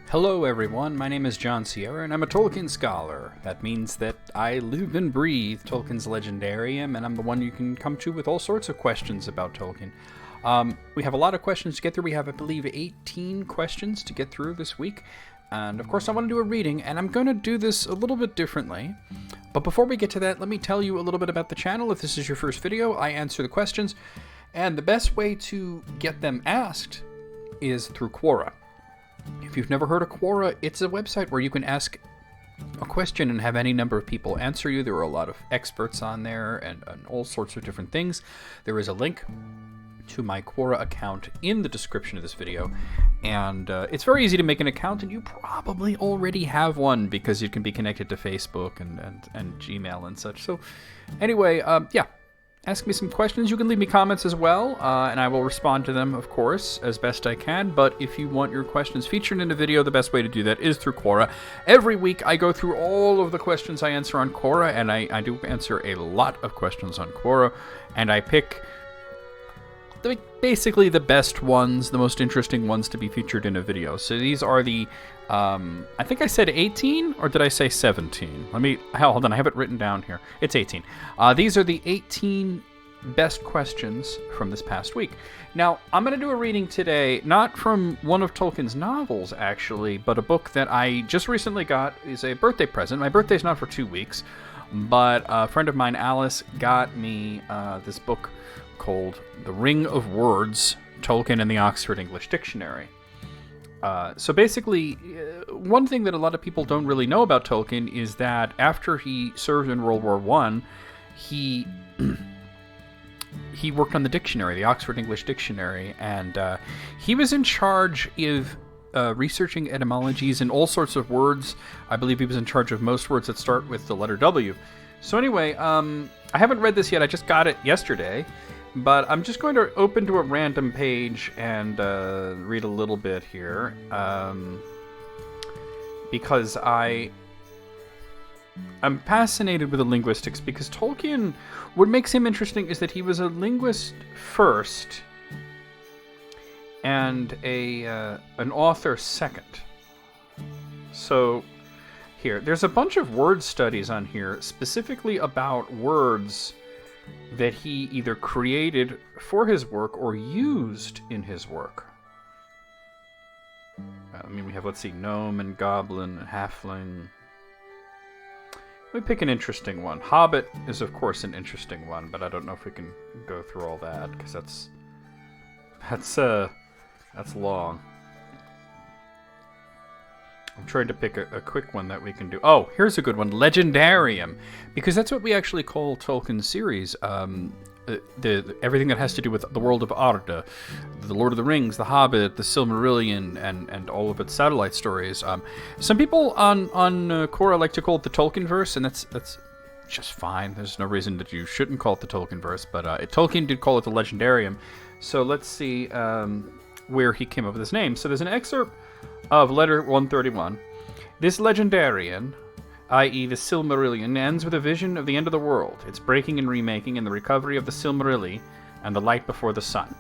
Hello everyone, my name is John Sierra and I'm a Tolkien scholar. That means that I live and breathe Tolkien's Legendarium, and I'm the one you can come to with all sorts of questions about Tolkien. We have a lot of questions to get through. We have, I believe, 18 questions to get through this week. And of course I want to do a reading, and I'm going to do this a little bit differently. But before we get to that, let me tell you a little bit about the channel. If this is your first video, I answer the questions, and the best way to get them asked is through Quora. If you've never heard of Quora, it's a website where you can ask a question and have any number of people answer you. There are a lot of experts on there and all sorts of different things. There is a link to my Quora account in the description of this video, and it's very easy to make an account, and you probably already have one because you can be connected to Facebook and Gmail and such. So anyway, yeah. Ask me some questions. You can leave me comments as well, and I will respond to them, of course, as best I can. But if you want your questions featured in a video, the best way to do that is through Quora. Every week, I go through all of the questions I answer on Quora, and I do answer a lot of questions on Quora, and I pick basically the best ones, the most interesting ones to be featured in a video. So these are the, I think I said 18, or did I say 17? Hold on, I have it written down here. It's 18. These are the 18 best questions from this past week. Now, I'm going to do a reading today, not from one of Tolkien's novels, actually, but a book that I just recently got. Is a birthday present. My birthday's not for 2 weeks, but a friend of mine, Alice, got me this book called The Ring of Words, Tolkien and the Oxford English Dictionary. So basically, one thing that a lot of people don't really know about Tolkien is that after he served in World War I, he worked on the dictionary, the Oxford English Dictionary, and he was in charge of researching etymologies and all sorts of words. I believe he was in charge of most words that start with the letter W. So anyway, I haven't read this yet. I just got it yesterday. But I'm just going to open to a random page and read a little bit here, because I'm fascinated with the linguistics, because Tolkien, what makes him interesting is that he was a linguist first and an author second. So here, there's a bunch of word studies on here, specifically about words that he either created for his work or used in his work. We have, let's see, gnome and goblin and halfling. Let me pick an interesting one. Hobbit is, of course, an interesting one, but I don't know if we can go through all that, because that's long. I'm trying to pick a quick one that we can do. Oh, here's a good one, Legendarium, because that's what we actually call Tolkien's series. Everything that has to do with the world of Arda, the Lord of the Rings, the Hobbit, the Silmarillion, and all of its satellite stories. Some people on Quora like to call it the Tolkien verse, and that's just fine. There's no reason that you shouldn't call it the Tolkien verse, but Tolkien did call it the Legendarium. So let's see where he came up with his name. So there's an excerpt of letter 131. This Legendarium, i.e. the Silmarillion, ends with a vision of the end of the world, its breaking and remaking, and the recovery of the Silmarilli, and the light before the sun.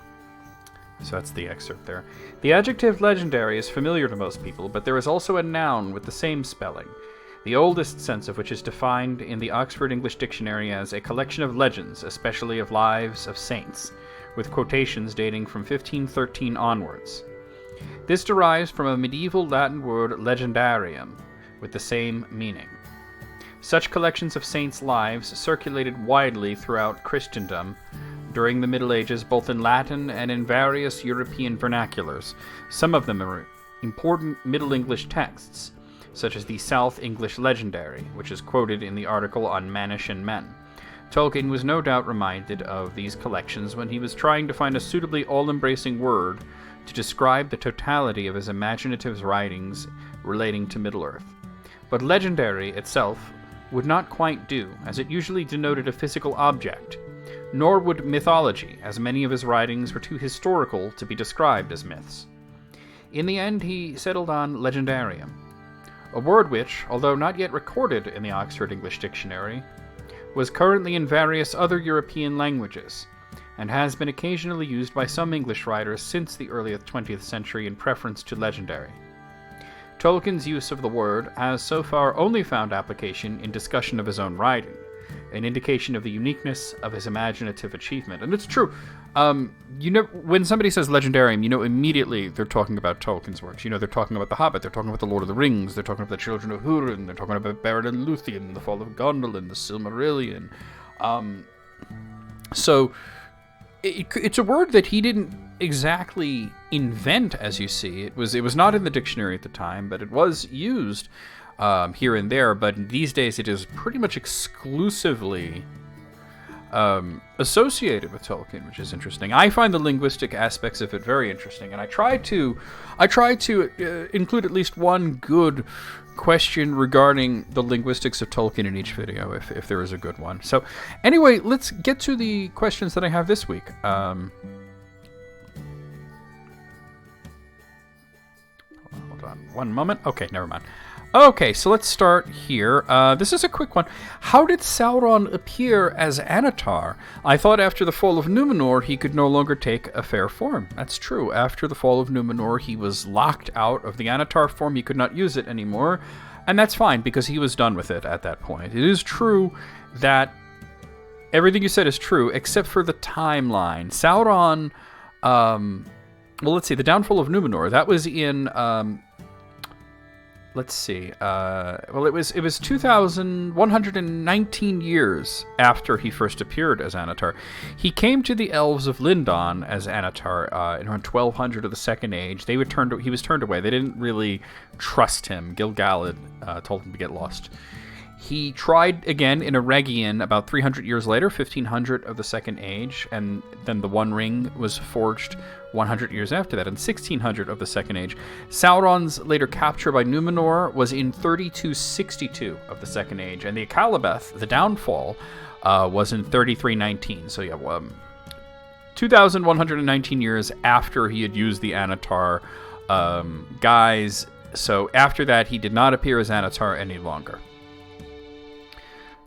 So that's the excerpt there. The adjective legendary is familiar to most people, but there is also a noun with the same spelling, the oldest sense of which is defined in the Oxford English Dictionary as a collection of legends, especially of lives of saints, with quotations dating from 1513 onwards. This derives from a medieval Latin word legendarium, with the same meaning. Such collections of saints' lives circulated widely throughout Christendom during the Middle Ages, both in Latin and in various European vernaculars. Some of them are important Middle English texts, such as the South English Legendary, which is quoted in the article on Mannish and Men. Tolkien was no doubt reminded of these collections when he was trying to find a suitably all-embracing word to describe the totality of his imaginative writings relating to Middle-earth. But legendary itself would not quite do, as it usually denoted a physical object, nor would mythology, as many of his writings were too historical to be described as myths. In the end, he settled on legendarium, a word which, although not yet recorded in the Oxford English Dictionary, was currently in various other European languages, and has been occasionally used by some English writers since the early 20th century in preference to legendary. Tolkien's use of the word has so far only found application in discussion of his own writing, an indication of the uniqueness of his imaginative achievement. And it's true. When somebody says legendarium, immediately they're talking about Tolkien's works. They're talking about The Hobbit, they're talking about The Lord of the Rings, they're talking about The Children of Húrin, they're talking about Beren and Luthien, The Fall of Gondolin, The Silmarillion. So it's a word that he didn't exactly invent, as you see. It was not in the dictionary at the time, but it was used here and there. But these days, it is pretty much exclusively associated with Tolkien, which is interesting. I find the linguistic aspects of it very interesting, and I try to include at least one good question regarding the linguistics of Tolkien in each video, if there is a good one. So, anyway, let's get to the questions that I have this week. Hold on one moment. Okay, never mind. Okay, so let's start here. This is a quick one. How did Sauron appear as Annatar? I thought after the fall of Numenor, he could no longer take a fair form. That's true. After the fall of Numenor, he was locked out of the Annatar form. He could not use it anymore. And that's fine, because he was done with it at that point. It is true that everything you said is true, except for the timeline. Sauron, well, let's see, the downfall of Numenor, that was in... let's see. Well, it was 2,119 years after he first appeared as Annatar. He came to the elves of Lindon as Annatar in around 1200 of the Second Age. He was turned away. They didn't really trust him. Gil-galad told him to get lost. He tried again in Eregion about 300 years later, 1500 of the Second Age, and then the One Ring was forged 100 years after that, in 1600 of the Second Age. Sauron's later capture by Numenor was in 3262 of the Second Age, and the Akalabeth, the downfall, was in 3319. So yeah, 2,119 years after he had used the Annatar guise. So after that, he did not appear as Annatar any longer.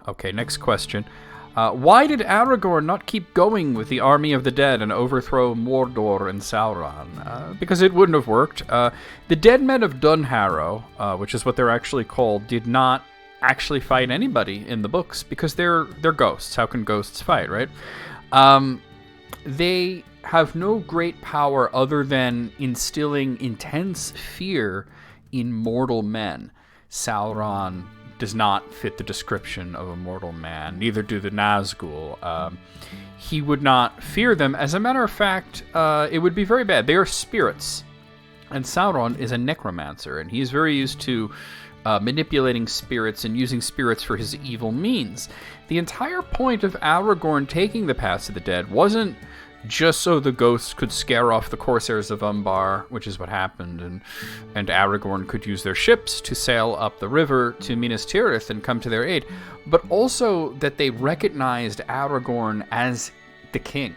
Okay, next question. Why did Aragorn not keep going with the army of the dead and overthrow Mordor and Sauron? Because it wouldn't have worked. The dead men of Dunharrow, which is what they're actually called, did not actually fight anybody in the books because they're ghosts. How can ghosts fight, right? They have no great power other than instilling intense fear in mortal men. Sauron does not fit the description of a mortal man. Neither do the Nazgul. He would not fear them. As a matter of fact, it would be very bad. They are spirits. And Sauron is a necromancer, and he's very used to manipulating spirits and using spirits for his evil means. The entire point of Aragorn taking the Pass of the Dead wasn't just so the ghosts could scare off the Corsairs of Umbar, which is what happened, and Aragorn could use their ships to sail up the river to Minas Tirith and come to their aid, but also that they recognized Aragorn as the king.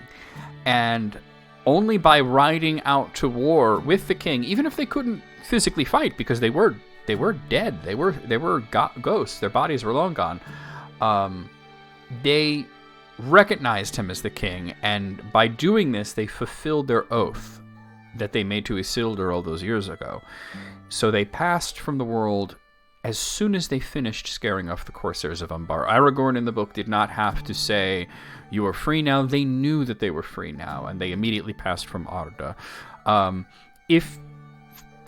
And only by riding out to war with the king, even if they couldn't physically fight because they were dead, they were ghosts, their bodies were long gone, they recognized him as the king, and by doing this, they fulfilled their oath that they made to Isildur all those years ago. So they passed from the world as soon as they finished scaring off the Corsairs of Umbar. Aragorn in the book did not have to say, "You are free now." They knew that they were free now, and they immediately passed from Arda. If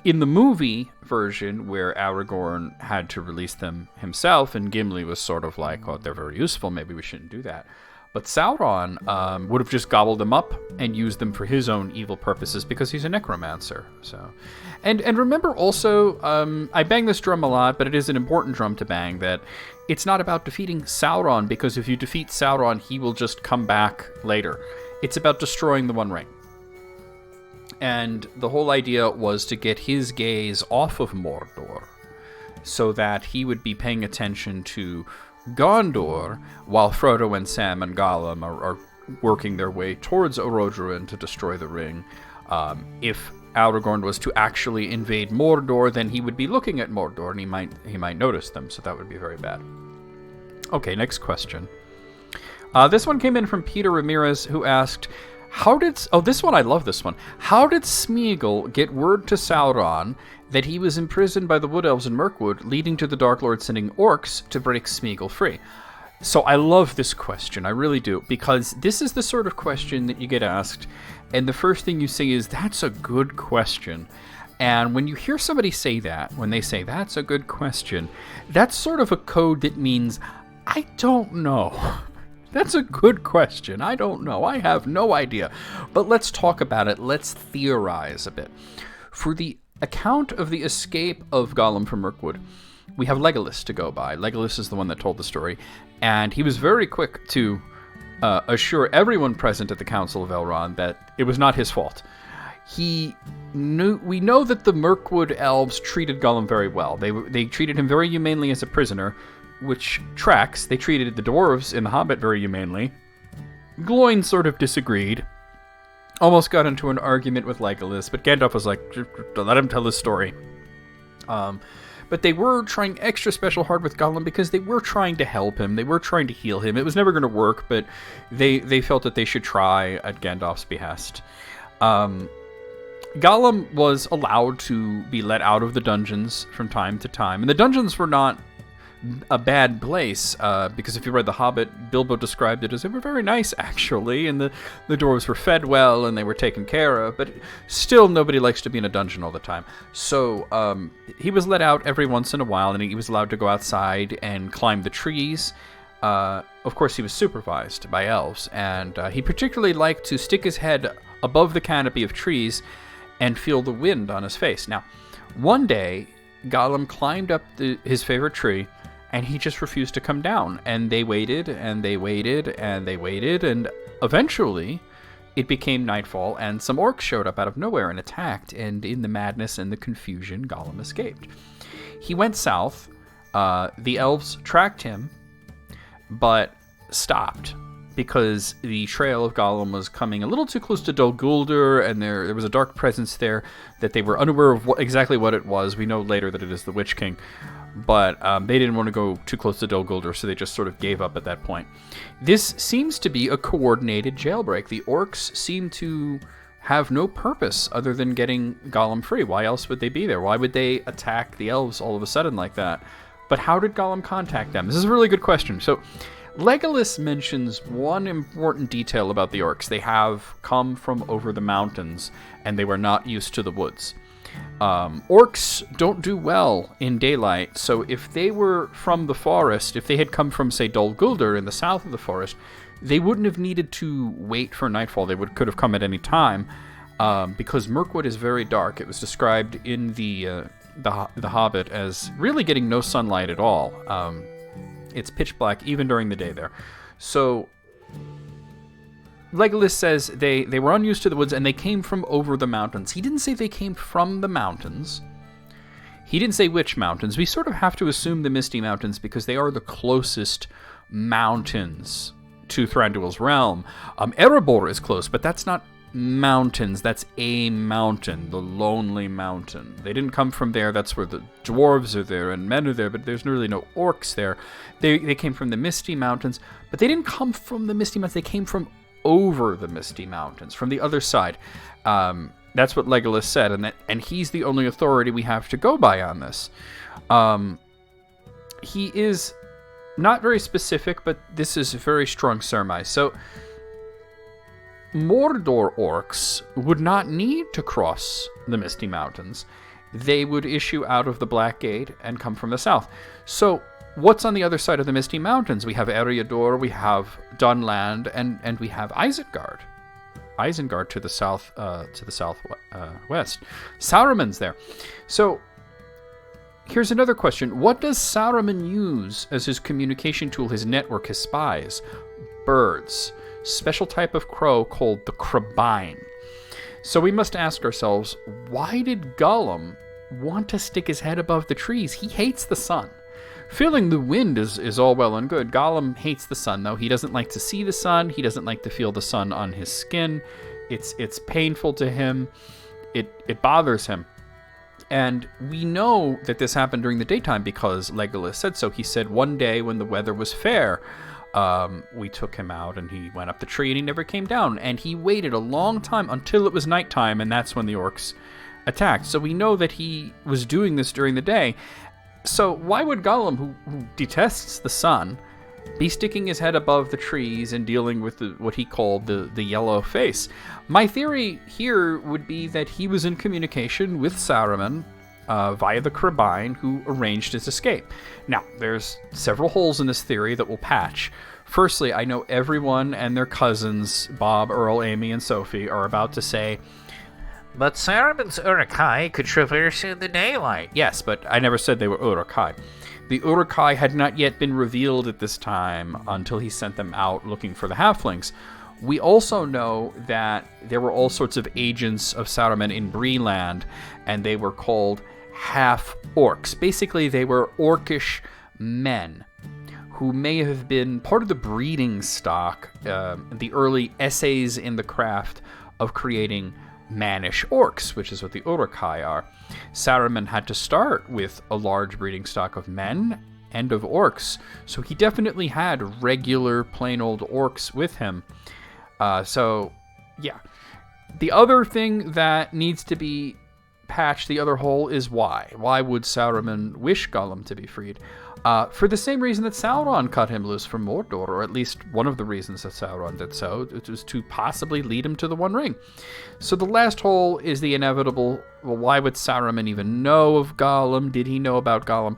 in the movie version, where Aragorn had to release them himself, and Gimli was sort of like, "Oh, they're very useful, maybe we shouldn't do that." But Sauron would have just gobbled them up and used them for his own evil purposes because he's a necromancer. So, and remember also, I bang this drum a lot, but it is an important drum to bang, that it's not about defeating Sauron, because if you defeat Sauron, he will just come back later. It's about destroying the One Ring. And the whole idea was to get his gaze off of Mordor so that he would be paying attention to Gondor, while Frodo and Sam and Gollum are working their way towards Orodruin to destroy the ring. If Aragorn was to actually invade Mordor, then he would be looking at Mordor, and he might notice them, so that would be very bad. Okay, next question. This one came in from Peter Ramirez, who asked, this one, I love this one. How did Smeagol get word to Sauron that he was imprisoned by the Wood Elves in Mirkwood, leading to the Dark Lord sending orcs to break Smeagol free. So I love this question, I really do, because this is the sort of question that you get asked, and the first thing you say is, that's a good question. And when you hear somebody say that, when they say, that's a good question, that's sort of a code that means, I don't know. That's a good question. I don't know. I have no idea. But let's talk about it. Let's theorize a bit. For the account of the escape of Gollum from Mirkwood, we have Legolas to go by. Legolas is the one that told the story, and he was very quick to assure everyone present at the Council of Elrond that it was not his fault. We know that the Mirkwood elves treated Gollum very well. They treated him very humanely as a prisoner, which tracks. They treated the dwarves in The Hobbit very humanely. Gloin sort of disagreed. Almost got into an argument with Legolas, but Gandalf was like, let him tell his story. But they were trying extra special hard with Gollum because they were trying to help him. They were trying to heal him. It was never going to work, but they felt that they should try at Gandalf's behest. Gollum was allowed to be let out of the dungeons from time to time. And the dungeons were not a bad place, because if you read The Hobbit, Bilbo described it as they were very nice, actually, and the dwarves were fed well and they were taken care of, but still nobody likes to be in a dungeon all the time. So he was let out every once in a while, and he was allowed to go outside and climb the trees. Of course, he was supervised by elves, and he particularly liked to stick his head above the canopy of trees and feel the wind on his face. Now, one day, Gollum climbed up his favorite tree, and he just refused to come down. And they waited, and they waited, and they waited, and eventually it became nightfall, and some orcs showed up out of nowhere and attacked, and in the madness and the confusion, Gollum escaped. He went south. The elves tracked him, but stopped, because the trail of Gollum was coming a little too close to Dol Guldur, and there was a dark presence there that they were unaware of exactly what it was. We know later that it is the Witch King, but they didn't want to go too close to Dol Guldur, so they just sort of gave up at that point. This seems to be a coordinated jailbreak. The orcs seem to have no purpose other than getting Gollum free. Why else would they be there? Why would they attack the elves all of a sudden like that? But how did Gollum contact them? This is a really good question. So Legolas mentions one important detail about the orcs. They have come from over the mountains, and they were not used to the woods. Orcs don't do well in daylight, so if they were from the forest, if they had come from, say, Dol Guldur in the south of the forest, they wouldn't have needed to wait for nightfall. They could have come at any time, because Mirkwood is very dark. It was described in the Hobbit as really getting no sunlight at all. It's pitch black even during the day there. So Legolas says they were unused to the woods, and they came from over the mountains. He didn't say they came from the mountains. He didn't say which mountains. We sort of have to assume the Misty Mountains because they are the closest mountains to Thranduil's realm. Erebor is close, but that's not mountains. That's a mountain, the Lonely Mountain. They didn't come from there. That's where the dwarves are there and men are there, but there's really no orcs there. They came from the Misty Mountains, but they didn't come from the Misty Mountains. They came from over the Misty Mountains, from the other side. That's what Legolas said, and he's the only authority we have to go by on this. He is not very specific, but this is a very strong surmise. So Mordor orcs would not need to cross the Misty Mountains. They would issue out of the Black Gate and come from the south. So what's on the other side of the Misty Mountains? We have Eriador, we have Dunland, and we have Isengard. Isengard to the south, west. Saruman's there. So here's another question. What does Saruman use as his communication tool, his network, his spies? Birds. Special type of crow called the crabine. So we must ask ourselves, why did Gollum want to stick his head above the trees? He hates the sun. Feeling the wind is all well and good. Gollum hates the sun, though. He doesn't like to see the sun. He doesn't like to feel the sun on his skin. It's painful to him. It bothers him. And we know that this happened during the daytime because Legolas said so. He said one day when the weather was fair, we took him out and he went up the tree and he never came down. And he waited a long time until it was nighttime, and that's when the orcs attacked. So we know that he was doing this during the day. So why would Gollum, who detests the sun, be sticking his head above the trees and dealing with what he called the yellow face? My theory here would be that he was in communication with Saruman via the Crabine, who arranged his escape. Now, there's several holes in this theory that we'll patch. Firstly, I know everyone and their cousins, Bob, Earl, Amy, and Sophie, are about to say, "But Saruman's Uruk-hai could traverse in the daylight." Yes, but I never said they were Uruk-hai. The Uruk-hai had not yet been revealed at this time until he sent them out looking for the halflings. We also know that there were all sorts of agents of Saruman in Breeland, and they were called half-orcs. Basically, they were orcish men who may have been part of the breeding stock, the early essays in the craft of creating mannish orcs, which is what the Uruk-hai are. Saruman had to start with a large breeding stock of men and of orcs, so he definitely had regular plain old orcs with him. Yeah. The other thing that needs to be patched, the other hole, is why. Why would Saruman wish Gollum to be freed? For the same reason that Sauron cut him loose from Mordor, or at least one of the reasons that Sauron did so. It was to possibly lead him to the One Ring. So the last hole is the inevitable, well, why would Saruman even know of Gollum? Did he know about Gollum?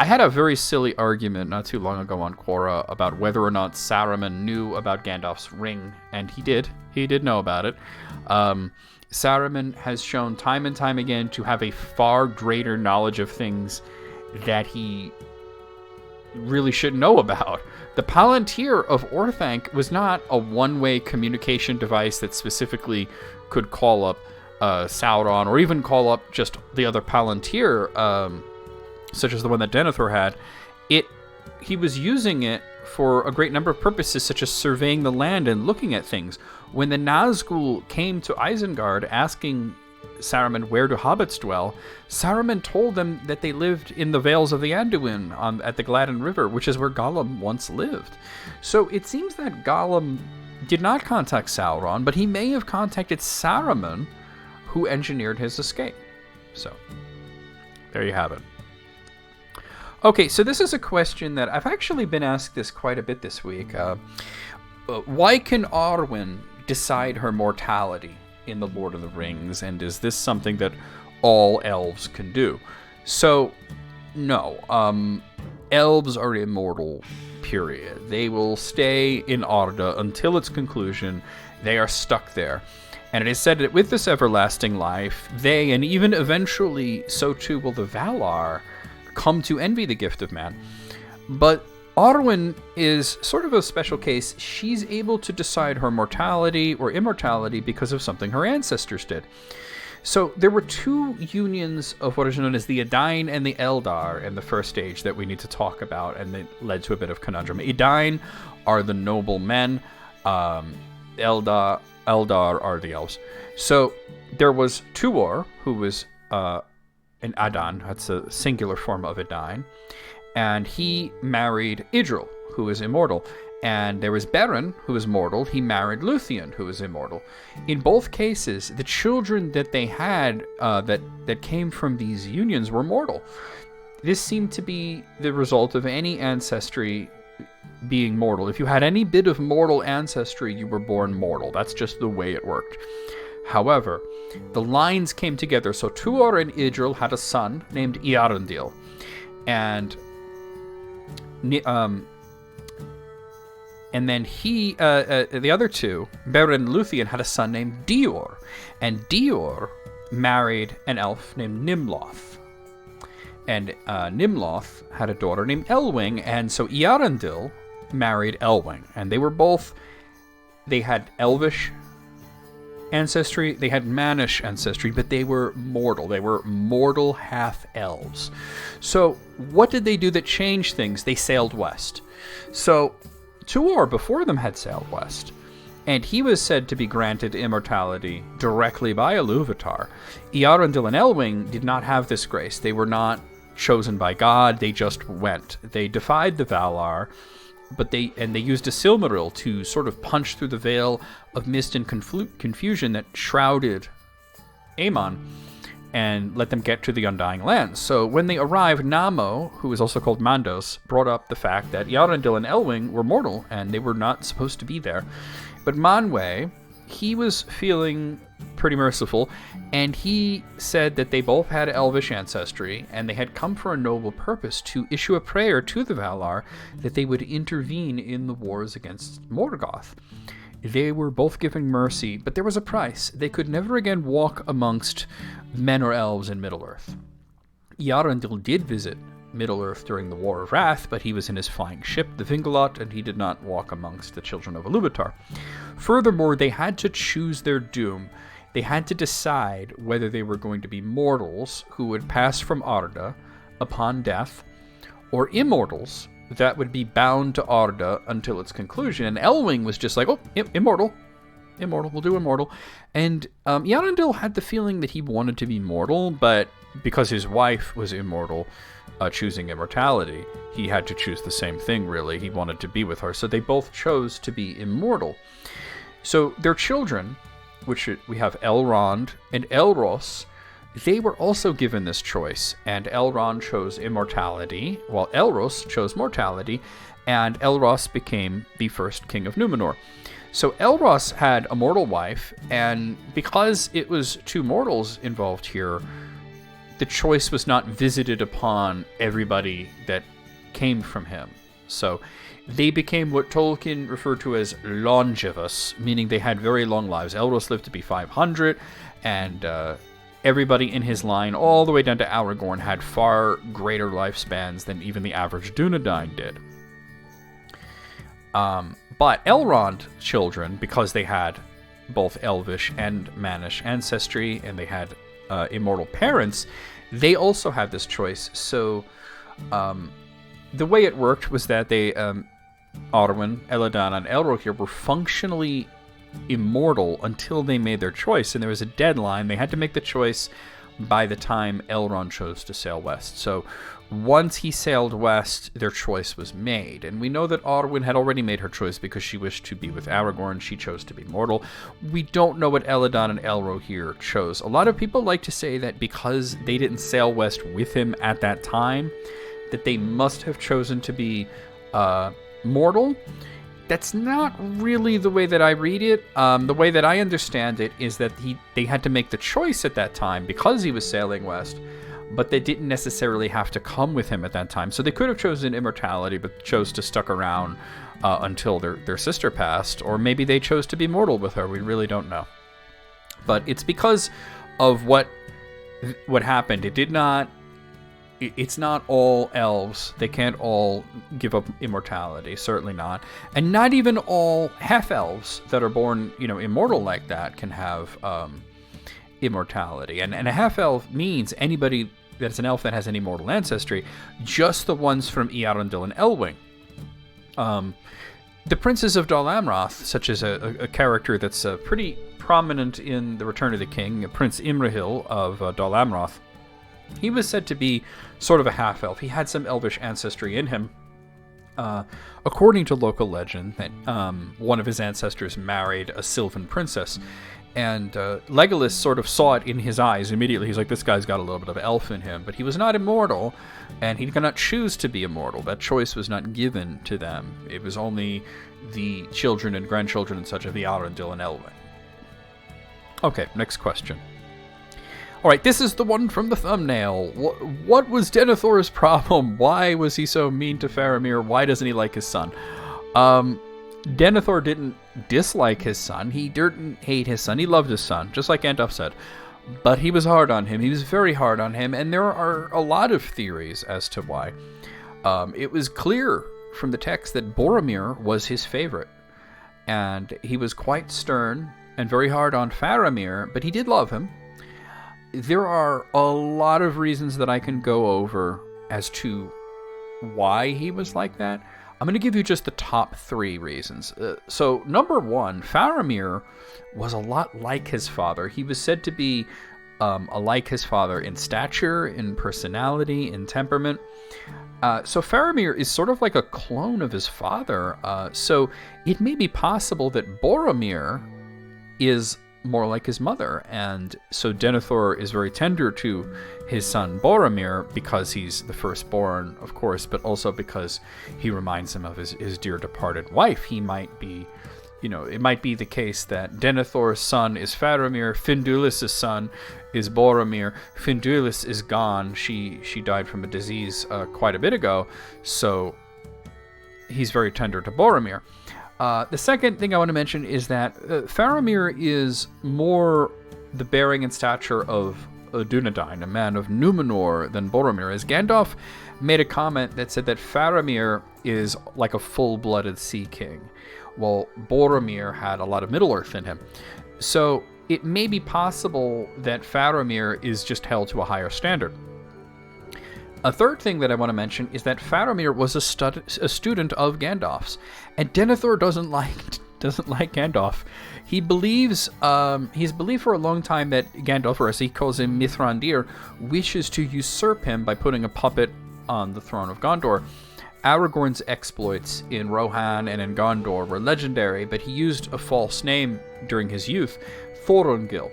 I had a very silly argument not too long ago on Quora about whether or not Saruman knew about Gandalf's ring, and he did. He did know about it. Saruman has shown time and time again to have a far greater knowledge of things that he really should know about. The Palantir of Orthanc was not a one-way communication device that specifically could call up Sauron, or even call up just the other Palantir, such as the one that Denethor had. He was using it for a great number of purposes, such as surveying the land and looking at things. When the Nazgul came to Isengard asking Saruman where do hobbits dwell, Saruman told them that they lived in the Vales of the Anduin at the Gladden River, which is where Gollum once lived. So it seems that Gollum did not contact Sauron, but he may have contacted Saruman, who engineered his escape. So, there you have it. Okay, so this is a question that I've actually been asked this quite a bit this week. Why can Arwen decide her mortality in the Lord of the Rings, and is this something that all elves can do? So, no. Elves are immortal, period. They will stay in Arda until its conclusion. They are stuck there. And it is said that with this everlasting life, they, and even eventually so too will the Valar, come to envy the gift of man. But Arwen is sort of a special case. She's able to decide her mortality or immortality because of something her ancestors did. So there were two unions of what is known as the Edain and the Eldar in the first stage that we need to talk about, and it led to a bit of conundrum. Edain are the noble men. Eldar are the elves. So there was Tuor, who was an Adan, that's a singular form of Edain, and he married Idril, who is immortal. And there was Beren, who is mortal. He married Luthien, who is immortal. In both cases, the children that they had that came from these unions were mortal. This seemed to be the result of any ancestry being mortal. If you had any bit of mortal ancestry, you were born mortal. That's just the way it worked. However, the lines came together. So Tuor and Idril had a son named Earendil. And then the other two, Beren and Luthien, had a son named Dior. And Dior married an elf named Nimloth. And Nimloth had a daughter named Elwing, and so Earendil married Elwing. And they had elvish ancestry, they had mannish ancestry, but they were mortal. They were mortal half-elves. So what did they do that changed things? They sailed west. So Tuor before them had sailed west, and he was said to be granted immortality directly by Ilúvatar. Earendil and Elwing did not have this grace. They were not chosen by God. They just went. They defied the Valar, but they used a Silmaril to sort of punch through the veil of mist and confusion that shrouded Aemon and let them get to the Undying Lands. So when they arrived, Namo, who is also called Mandos, brought up the fact that Eärendil and Elwing were mortal and they were not supposed to be there. But Manwë, he was feeling pretty merciful, and he said that they both had Elvish ancestry and they had come for a noble purpose, to issue a prayer to the Valar that they would intervene in the wars against Morgoth. They were both given mercy, but there was a price. They could never again walk amongst men or elves in Middle-earth. Eärendil did visit Middle-earth during the War of Wrath, but he was in his flying ship, the Vingolot, and he did not walk amongst the children of Ilúvatar. Furthermore, they had to choose their doom. They had to decide whether they were going to be mortals who would pass from Arda upon death, or immortals that would be bound to Arda until its conclusion. And Elwing was just like, oh, immortal. Immortal, we'll do immortal. And Eärendil had the feeling that he wanted to be mortal, but because his wife was immortal, choosing immortality, he had to choose the same thing, really. He wanted to be with her. So they both chose to be immortal. So their children, which we have Elrond and Elros, they were also given this choice, and Elrond chose immortality, while Elros chose mortality, and Elros became the first king of Númenor. So Elros had a mortal wife, and because it was two mortals involved here, the choice was not visited upon everybody that came from him. So they became what Tolkien referred to as longevous, meaning they had very long lives. Elros lived to be 500, and everybody in his line, all the way down to Aragorn, had far greater lifespans than even the average Dunedain did. But Elrond children, because they had both Elvish and Mannish ancestry, and they had immortal parents, they also had this choice. So the way it worked was that they, Arwen, Elladan, and Elrohir were functionally immortal until they made their choice, and there was a deadline. They had to make the choice by the time Elrond chose to sail west. So once he sailed west, their choice was made. And we know that Arwen had already made her choice because she wished to be with Aragorn. She chose to be mortal. We don't know what Elladan and Elrohir chose. A lot of people like to say that because they didn't sail west with him at that time, that they must have chosen to be mortal. That's not really the way that I read it. The way that I understand it is that they had to make the choice at that time because he was sailing west, but they didn't necessarily have to come with him at that time. So they could have chosen immortality, but chose to stuck around until their sister passed, or maybe they chose to be mortal with her. We really don't know. But it's because of what happened. It's not all elves. They can't all give up immortality, certainly not. And not even all half-elves that are born, immortal like that can have immortality. And a half-elf means anybody that's an elf that has any mortal ancestry, just the ones from Eärendil and Elwing. The princes of Dol Amroth, such as a character that's pretty prominent in The Return of the King, Prince Imrahil of Dol Amroth, he was said to be sort of a half-elf. He had some elvish ancestry in him. According to local legend, that one of his ancestors married a sylvan princess, and Legolas sort of saw it in his eyes immediately. He's like, this guy's got a little bit of elf in him, but he was not immortal, and he did not choose to be immortal. That choice was not given to them. It was only the children and grandchildren and such of the Eärendil and Elwing. Okay, next question. All right, this is the one from the thumbnail. What was Denethor's problem? Why was he so mean to Faramir? Why doesn't he like his son? Denethor didn't dislike his son. He didn't hate his son. He loved his son, just like Gandalf said. But he was hard on him. He was very hard on him, and there are a lot of theories as to why. It was clear from the text that Boromir was his favorite, and he was quite stern and very hard on Faramir, but he did love him. There are a lot of reasons that I can go over as to why he was like that. I'm going to give you just the top 3 reasons. So, number 1, Faramir was a lot like his father. He was said to be like his father in stature, in personality, in temperament. So Faramir is sort of like a clone of his father. So it may be possible that Boromir is more like his mother. And so Denethor is very tender to his son Boromir because he's the firstborn, of course, but also because he reminds him of his dear departed wife. He might be, it might be the case that Denethor's son is Faramir, Finduilis' son is Boromir. Finduilis is gone. She died from a disease quite a bit ago, so he's very tender to Boromir. The second thing I want to mention is that Faramir is more the bearing and stature of a Dunedain, a man of Númenor, than Boromir is. Gandalf made a comment that said that Faramir is like a full-blooded sea king, while Boromir had a lot of Middle-earth in him. So it may be possible that Faramir is just held to a higher standard. A third thing that I want to mention is that Faramir was a student of Gandalf's, and Denethor doesn't like Gandalf. He believes, he's believed for a long time that Gandalf, or as he calls him, Mithrandir, wishes to usurp him by putting a puppet on the throne of Gondor. Aragorn's exploits in Rohan and in Gondor were legendary, but he used a false name during his youth, Thorongil.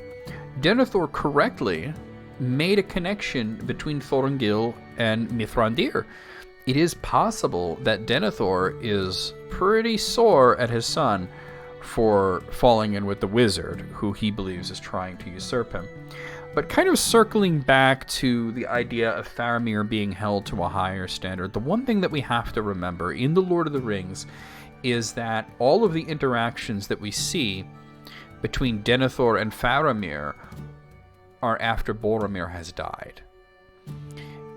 Denethor correctly made a connection between Thorongil and Mithrandir. It is possible that Denethor is pretty sore at his son for falling in with the wizard, who he believes is trying to usurp him. But kind of circling back to the idea of Faramir being held to a higher standard, the one thing that we have to remember in The Lord of the Rings is that all of the interactions that we see between Denethor and Faramir are after Boromir has died.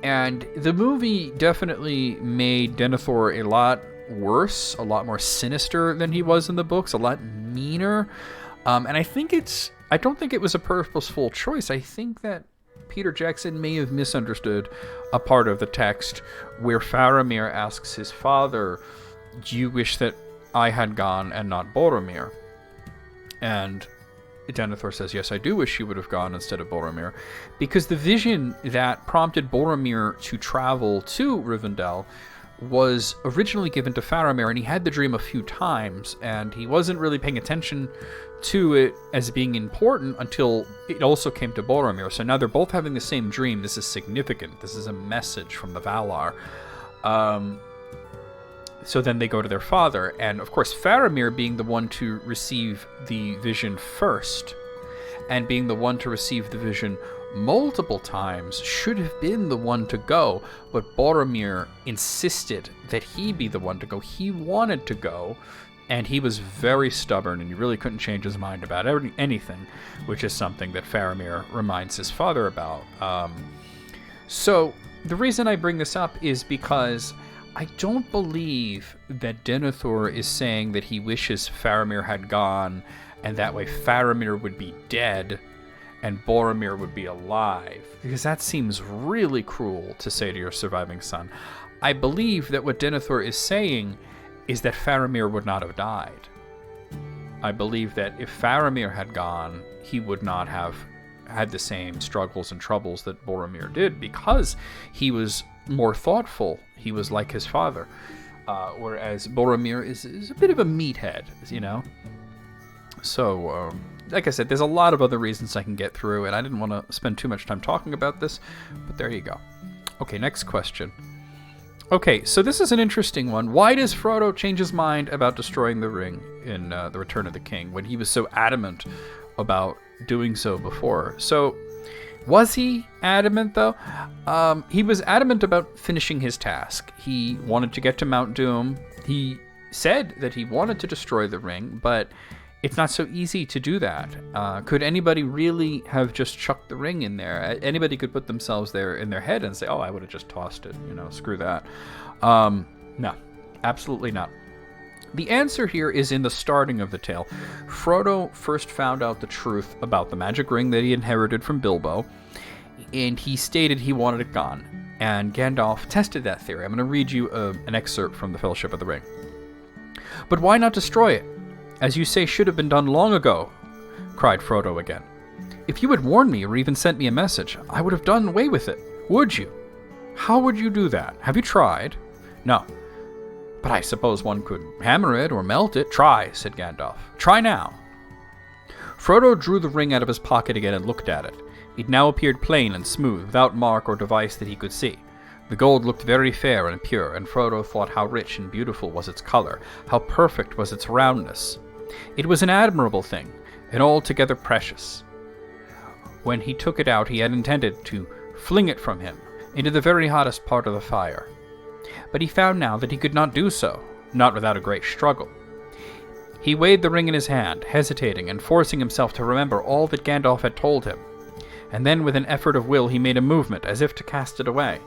And the movie definitely made Denethor a lot worse, a lot more sinister than he was in the books, a lot meaner. And I don't think it was a purposeful choice. I think that Peter Jackson may have misunderstood a part of the text where Faramir asks his father, "Do you wish that I had gone and not Boromir?" And Denethor says, "Yes, I do wish you would have gone instead of Boromir," because the vision that prompted Boromir to travel to Rivendell was originally given to Faramir, and he had the dream a few times, and he wasn't really paying attention to it as being important until it also came to Boromir. So now they're both having the same dream. This is significant. This is a message from the Valar. So then they go to their father, and of course Faramir, being the one to receive the vision first, and being the one to receive the vision multiple times, should have been the one to go, but Boromir insisted that he be the one to go. He wanted to go, and he was very stubborn, and he really couldn't change his mind about anything, which is something that Faramir reminds his father about. So the reason I bring this up is because I don't believe that Denethor is saying that he wishes Faramir had gone, and that way Faramir would be dead and Boromir would be alive, because that seems really cruel to say to your surviving son. I believe that what Denethor is saying is that Faramir would not have died. I believe that if Faramir had gone, he would not have had the same struggles and troubles that Boromir did, because he was more thoughtful. He was like his father, whereas Boromir is a bit of a meathead, So, like I said, there's a lot of other reasons I can get through, and I didn't want to spend too much time talking about this, but there you go. Okay, next question. Okay, so this is an interesting one. Why does Frodo change his mind about destroying the ring in The Return of the King when he was so adamant about doing so before? So, was he adamant, though? He was adamant about finishing his task. He wanted to get to Mount Doom. He said that he wanted to destroy the ring, but it's not so easy to do that. Could anybody really have just chucked the ring in there? Anybody could put themselves there in their head and say, "Oh, I would have just tossed it, screw that." No, absolutely not. The answer here is in the starting of the tale. Frodo first found out the truth about the magic ring that he inherited from Bilbo, and he stated he wanted it gone. And Gandalf tested that theory. I'm going to read you an excerpt from the Fellowship of the Ring. "But why not destroy it? As you say, should have been done long ago," cried Frodo again. "If you had warned me or even sent me a message, I would have done away with it. Would you? How would you do that? Have you tried?" "No. But I suppose one could hammer it or melt it." "Try," said Gandalf. "Try now." Frodo drew the ring out of his pocket again and looked at it. It now appeared plain and smooth, without mark or device that he could see. The gold looked very fair and pure, and Frodo thought how rich and beautiful was its color, how perfect was its roundness. It was an admirable thing, and altogether precious. When he took it out, he had intended to fling it from him into the very hottest part of the fire. But he found now that he could not do so, not without a great struggle. He weighed the ring in his hand, hesitating and forcing himself to remember all that Gandalf had told him, and then with an effort of will he made a movement as if to cast it away.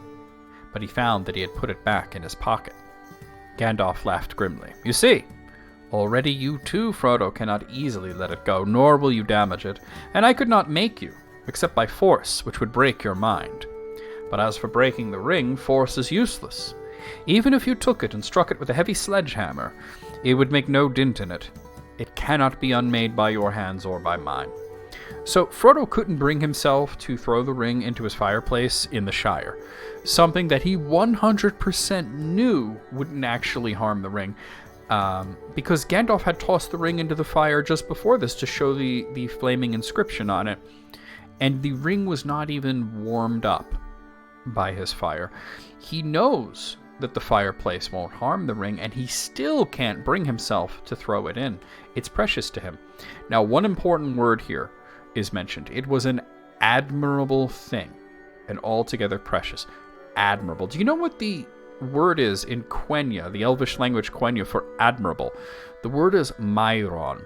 But he found that he had put it back in his pocket. Gandalf laughed grimly. "You see, already you too, Frodo, cannot easily let it go, nor will you damage it, and I could not make you, except by force, which would break your mind. But as for breaking the ring, force is useless. Even if you took it and struck it with a heavy sledgehammer, it would make no dint in it. It cannot be unmade by your hands or by mine." So Frodo couldn't bring himself to throw the ring into his fireplace in the Shire, something that he 100% knew wouldn't actually harm the ring, because Gandalf had tossed the ring into the fire just before this to show the flaming inscription on it, and the ring was not even warmed up by his fire. He knows that the fireplace won't harm the ring, and he still can't bring himself to throw it in. It's precious to him. Now, one important word here is mentioned. It was an admirable thing, and altogether precious. Admirable. Do you know what the word is in Quenya, the Elvish language Quenya, for admirable? The word is Mairon.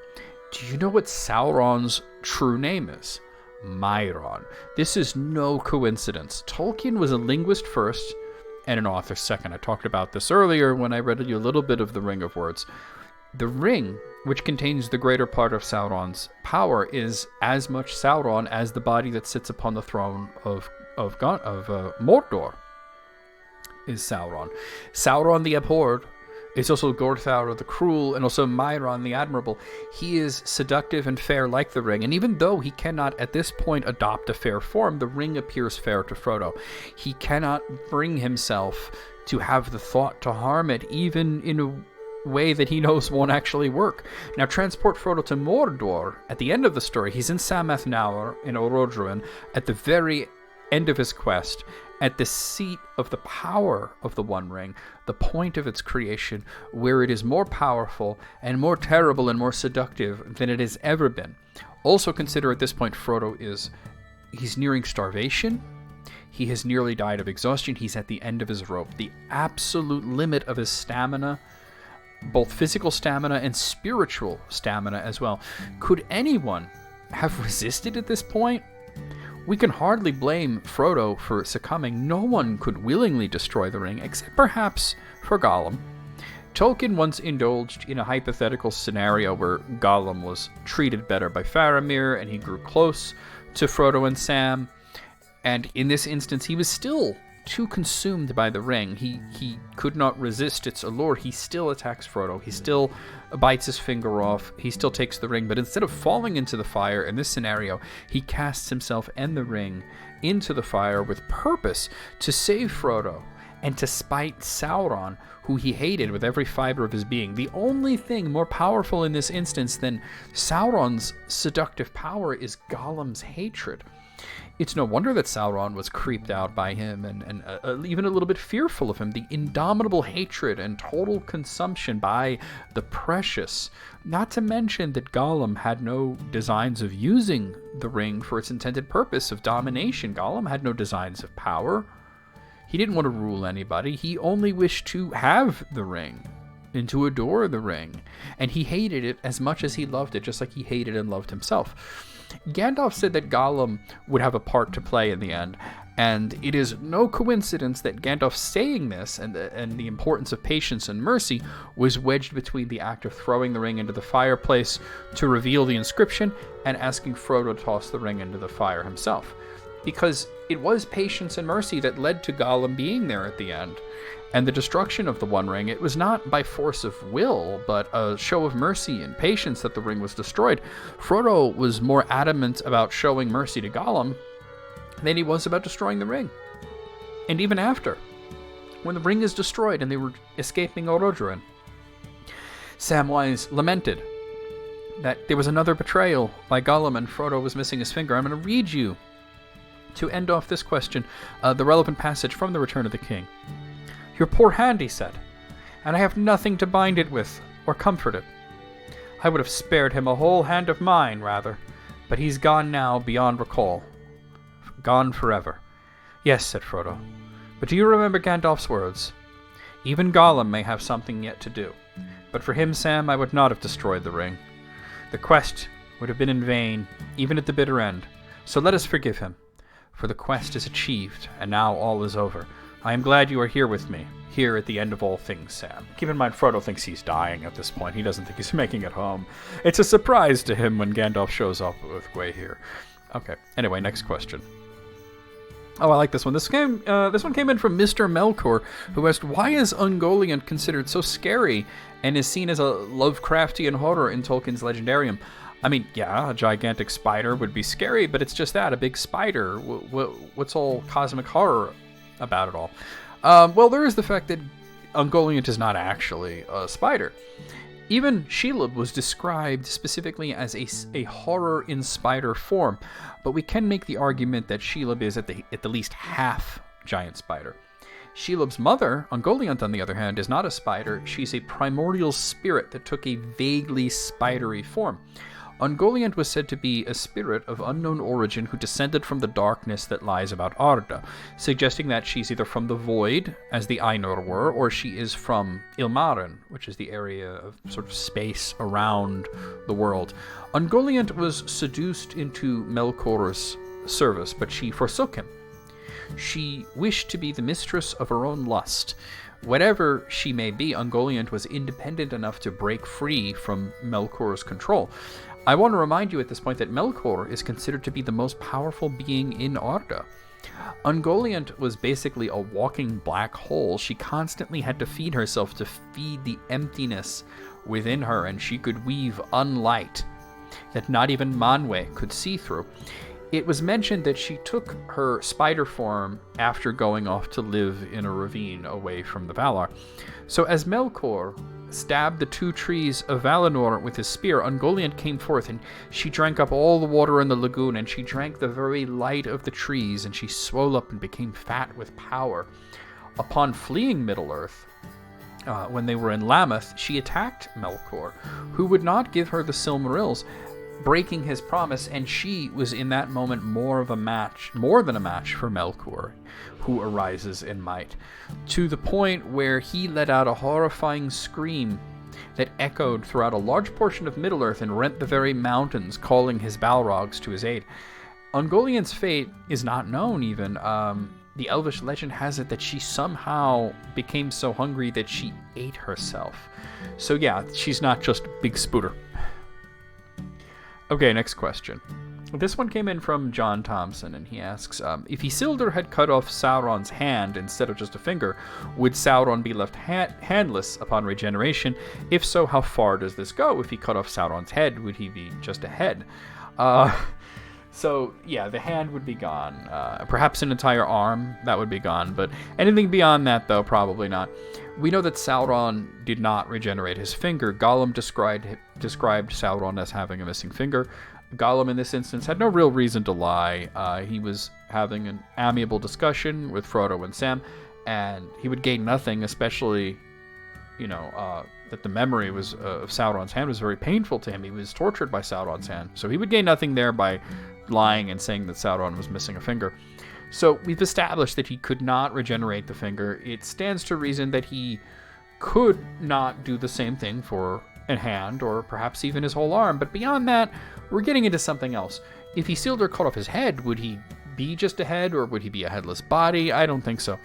Do you know what Sauron's true name is? Mairon. This is no coincidence. Tolkien was a linguist first and an author second. I talked about this earlier when I read you a little bit of the Ring of Words. The ring, which contains the greater part of Sauron's power, is as much Sauron as the body that sits upon the throne of Mordor is Sauron. Sauron the Abhorred is also Gorthaur the Cruel, and also Mairon the Admirable. He is seductive and fair like the ring, and even though he cannot at this point adopt a fair form, the ring appears fair to Frodo. He cannot bring himself to have the thought to harm it, even in a way that he knows won't actually work. Now transport Frodo to Mordor. At the end of the story, he's in Samath Naur in Orodruin, at the very end of his quest, at the seat of the power of the One Ring, the point of its creation, where it is more powerful and more terrible and more seductive than it has ever been. Also consider at this point Frodo he's nearing starvation. He has nearly died of exhaustion. He's at the end of his rope, the absolute limit of his stamina, both physical stamina and spiritual stamina as well. Could anyone have resisted at this point? We can hardly blame Frodo for succumbing. No one could willingly destroy the ring, except perhaps for Gollum. Tolkien once indulged in a hypothetical scenario where Gollum was treated better by Faramir and he grew close to Frodo and Sam, and in this instance he was still too consumed by the ring. He could not resist its allure. He still attacks Frodo. He still bites his finger off. He still takes the ring, but instead of falling into the fire in this scenario, he casts himself and the ring into the fire with purpose to save Frodo and to spite Sauron, who he hated with every fiber of his being. The only thing more powerful in this instance than Sauron's seductive power is Gollum's hatred. It's no wonder that Sauron was creeped out by him and even a little bit fearful of him. The indomitable hatred and total consumption by the precious. Not to mention that Gollum had no designs of using the ring for its intended purpose of domination. Gollum had no designs of power. He didn't want to rule anybody. He only wished to have the ring and to adore the ring. And he hated it as much as he loved it, just like he hated and loved himself. Gandalf said that Gollum would have a part to play in the end, and it is no coincidence that Gandalf saying this and the importance of patience and mercy was wedged between the act of throwing the ring into the fireplace to reveal the inscription and asking Frodo to toss the ring into the fire himself. Because it was patience and mercy that led to Gollum being there at the end. And the destruction of the One Ring, it was not by force of will, but a show of mercy and patience that the ring was destroyed. Frodo was more adamant about showing mercy to Gollum than he was about destroying the ring. And even after, when the ring is destroyed and they were escaping Orodruin, Samwise lamented that there was another betrayal by Gollum and Frodo was missing his finger. I'm going to read you, to end off this question, the relevant passage from The Return of the King. "Your poor hand," he said, "and I have nothing to bind it with, or comfort it. I would have spared him a whole hand of mine, rather, but he's gone now beyond recall. Gone forever." "Yes," said Frodo, "but do you remember Gandalf's words? Even Gollum may have something yet to do. But for him, Sam, I would not have destroyed the ring. The quest would have been in vain, even at the bitter end. So let us forgive him, for the quest is achieved, and now all is over. I am glad you are here with me, here at the end of all things, Sam." Keep in mind, Frodo thinks he's dying at this point. He doesn't think he's making it home. It's a surprise to him when Gandalf shows up with Gway here. Okay, anyway, next question. Oh, I like this one. This one came in from Mr. Melkor, who asked, why is Ungoliant considered so scary and is seen as a Lovecraftian horror in Tolkien's Legendarium? I mean, yeah, a gigantic spider would be scary, but it's just that, a big spider. What's all cosmic horror about it all? Well, there is the fact that Ungoliant is not actually a spider. Even Shelob was described specifically as a horror in spider form, but we can make the argument that Shelob is at the least half giant spider. Shelob's mother, Ungoliant, on the other hand, is not a spider. She's a primordial spirit that took a vaguely spidery form. Ungoliant was said to be a spirit of unknown origin who descended from the darkness that lies about Arda, suggesting that she's either from the void, as the Ainur were, or she is from Ilmarin, which is the area of sort of space around the world. Ungoliant was seduced into Melkor's service, but she forsook him. She wished to be the mistress of her own lust. Whatever she may be, Ungoliant was independent enough to break free from Melkor's control. I want to remind you at this point that Melkor is considered to be the most powerful being in Arda. Ungoliant was basically a walking black hole. She constantly had to feed herself to feed the emptiness within her, and she could weave unlight that not even Manwë could see through. It was mentioned that she took her spider form after going off to live in a ravine away from the Valar. So as Melkor stabbed the two trees of Valinor with his spear, Ungoliant came forth, and she drank up all the water in the lagoon, and she drank the very light of the trees, and she swelled up and became fat with power. Upon fleeing Middle-earth, when they were in Lamath, she attacked Melkor, who would not give her the Silmarils, breaking his promise, and she was in that moment more than a match for Melkor, who arises in might, to the point where he let out a horrifying scream that echoed throughout a large portion of Middle-earth and rent the very mountains, calling his Balrogs to his aid. Ungoliant's fate is not known even. The Elvish legend has it that she somehow became so hungry that she ate herself. So yeah, she's not just Big Spooter. Okay, next question. This one came in from John Thompson, and he asks, if Isildur had cut off Sauron's hand instead of just a finger, would Sauron be left handless upon regeneration? If so, how far does this go? If he cut off Sauron's head, would he be just a head? So, yeah, the hand would be gone. Perhaps an entire arm, that would be gone. But anything beyond that, though, probably not. We know that Sauron did not regenerate his finger. Gollum described Sauron as having a missing finger. Gollum, in this instance, had no real reason to lie. He was having an amiable discussion with Frodo and Sam, and he would gain nothing, especially, that the memory of Sauron's hand was very painful to him. He was tortured by Sauron's hand. So he would gain nothing there by lying and saying that Sauron was missing a finger. So we've established that he could not regenerate the finger. It stands to reason that he could not do the same thing for a hand, or perhaps even his whole arm. But beyond that, we're getting into something else. If Isildur cut off his head, would he be just a head, or would he be a headless body? I don't think so.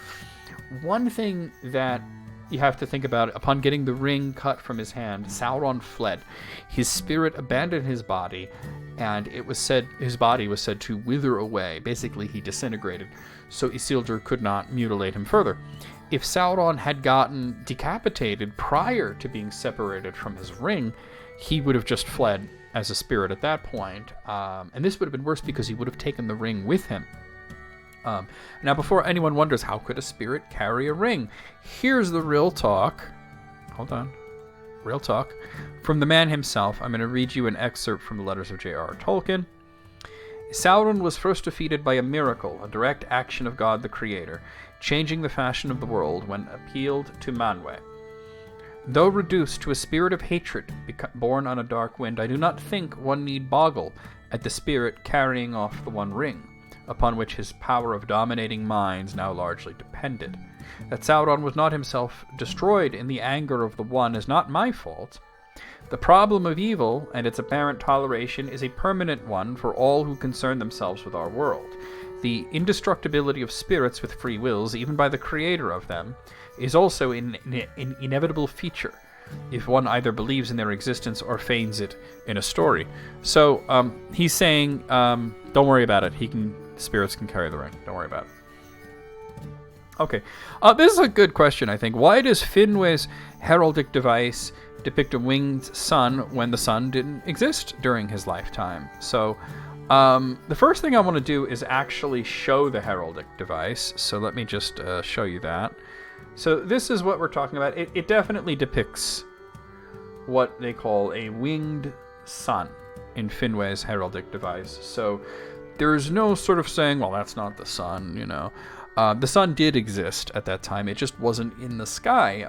One thing that you have to think about, upon getting the ring cut from his hand, Sauron fled. His spirit abandoned his body, and his body was said to wither away. Basically, he disintegrated, so Isildur could not mutilate him further. If Sauron had gotten decapitated prior to being separated from his ring, he would have just fled as a spirit at that point. And this would have been worse because he would have taken the ring with him. Now, before anyone wonders, how could a spirit carry a ring? Here's the real talk. Hold on. real talk. From the man himself, I'm going to read you an excerpt from the letters of J.R.R. Tolkien. Sauron was first defeated by a miracle, a direct action of God the Creator, changing the fashion of the world when appealed to Manwë. Though reduced to a spirit of hatred born on a dark wind, I do not think one need boggle at the spirit carrying off the One Ring, upon which his power of dominating minds now largely depended. That Sauron was not himself destroyed in the anger of the One is not my fault. The problem of evil and its apparent toleration is a permanent one for all who concern themselves with our world. The indestructibility of spirits with free wills, even by the creator of them, is also an inevitable feature, if one either believes in their existence or feigns it in a story. So he's saying, don't worry about it. Spirits can carry the ring. Don't worry about it. Okay, this is a good question, I think. Why does Finwë's heraldic device depict a winged sun when the sun didn't exist during his lifetime? So the first thing I want to do is actually show the heraldic device. So let me just show you that. So this is what we're talking about. It definitely depicts what they call a winged sun in Finwë's heraldic device. So there's no sort of saying, well, that's not the sun, you know. The sun did exist at that time. It just wasn't in the sky.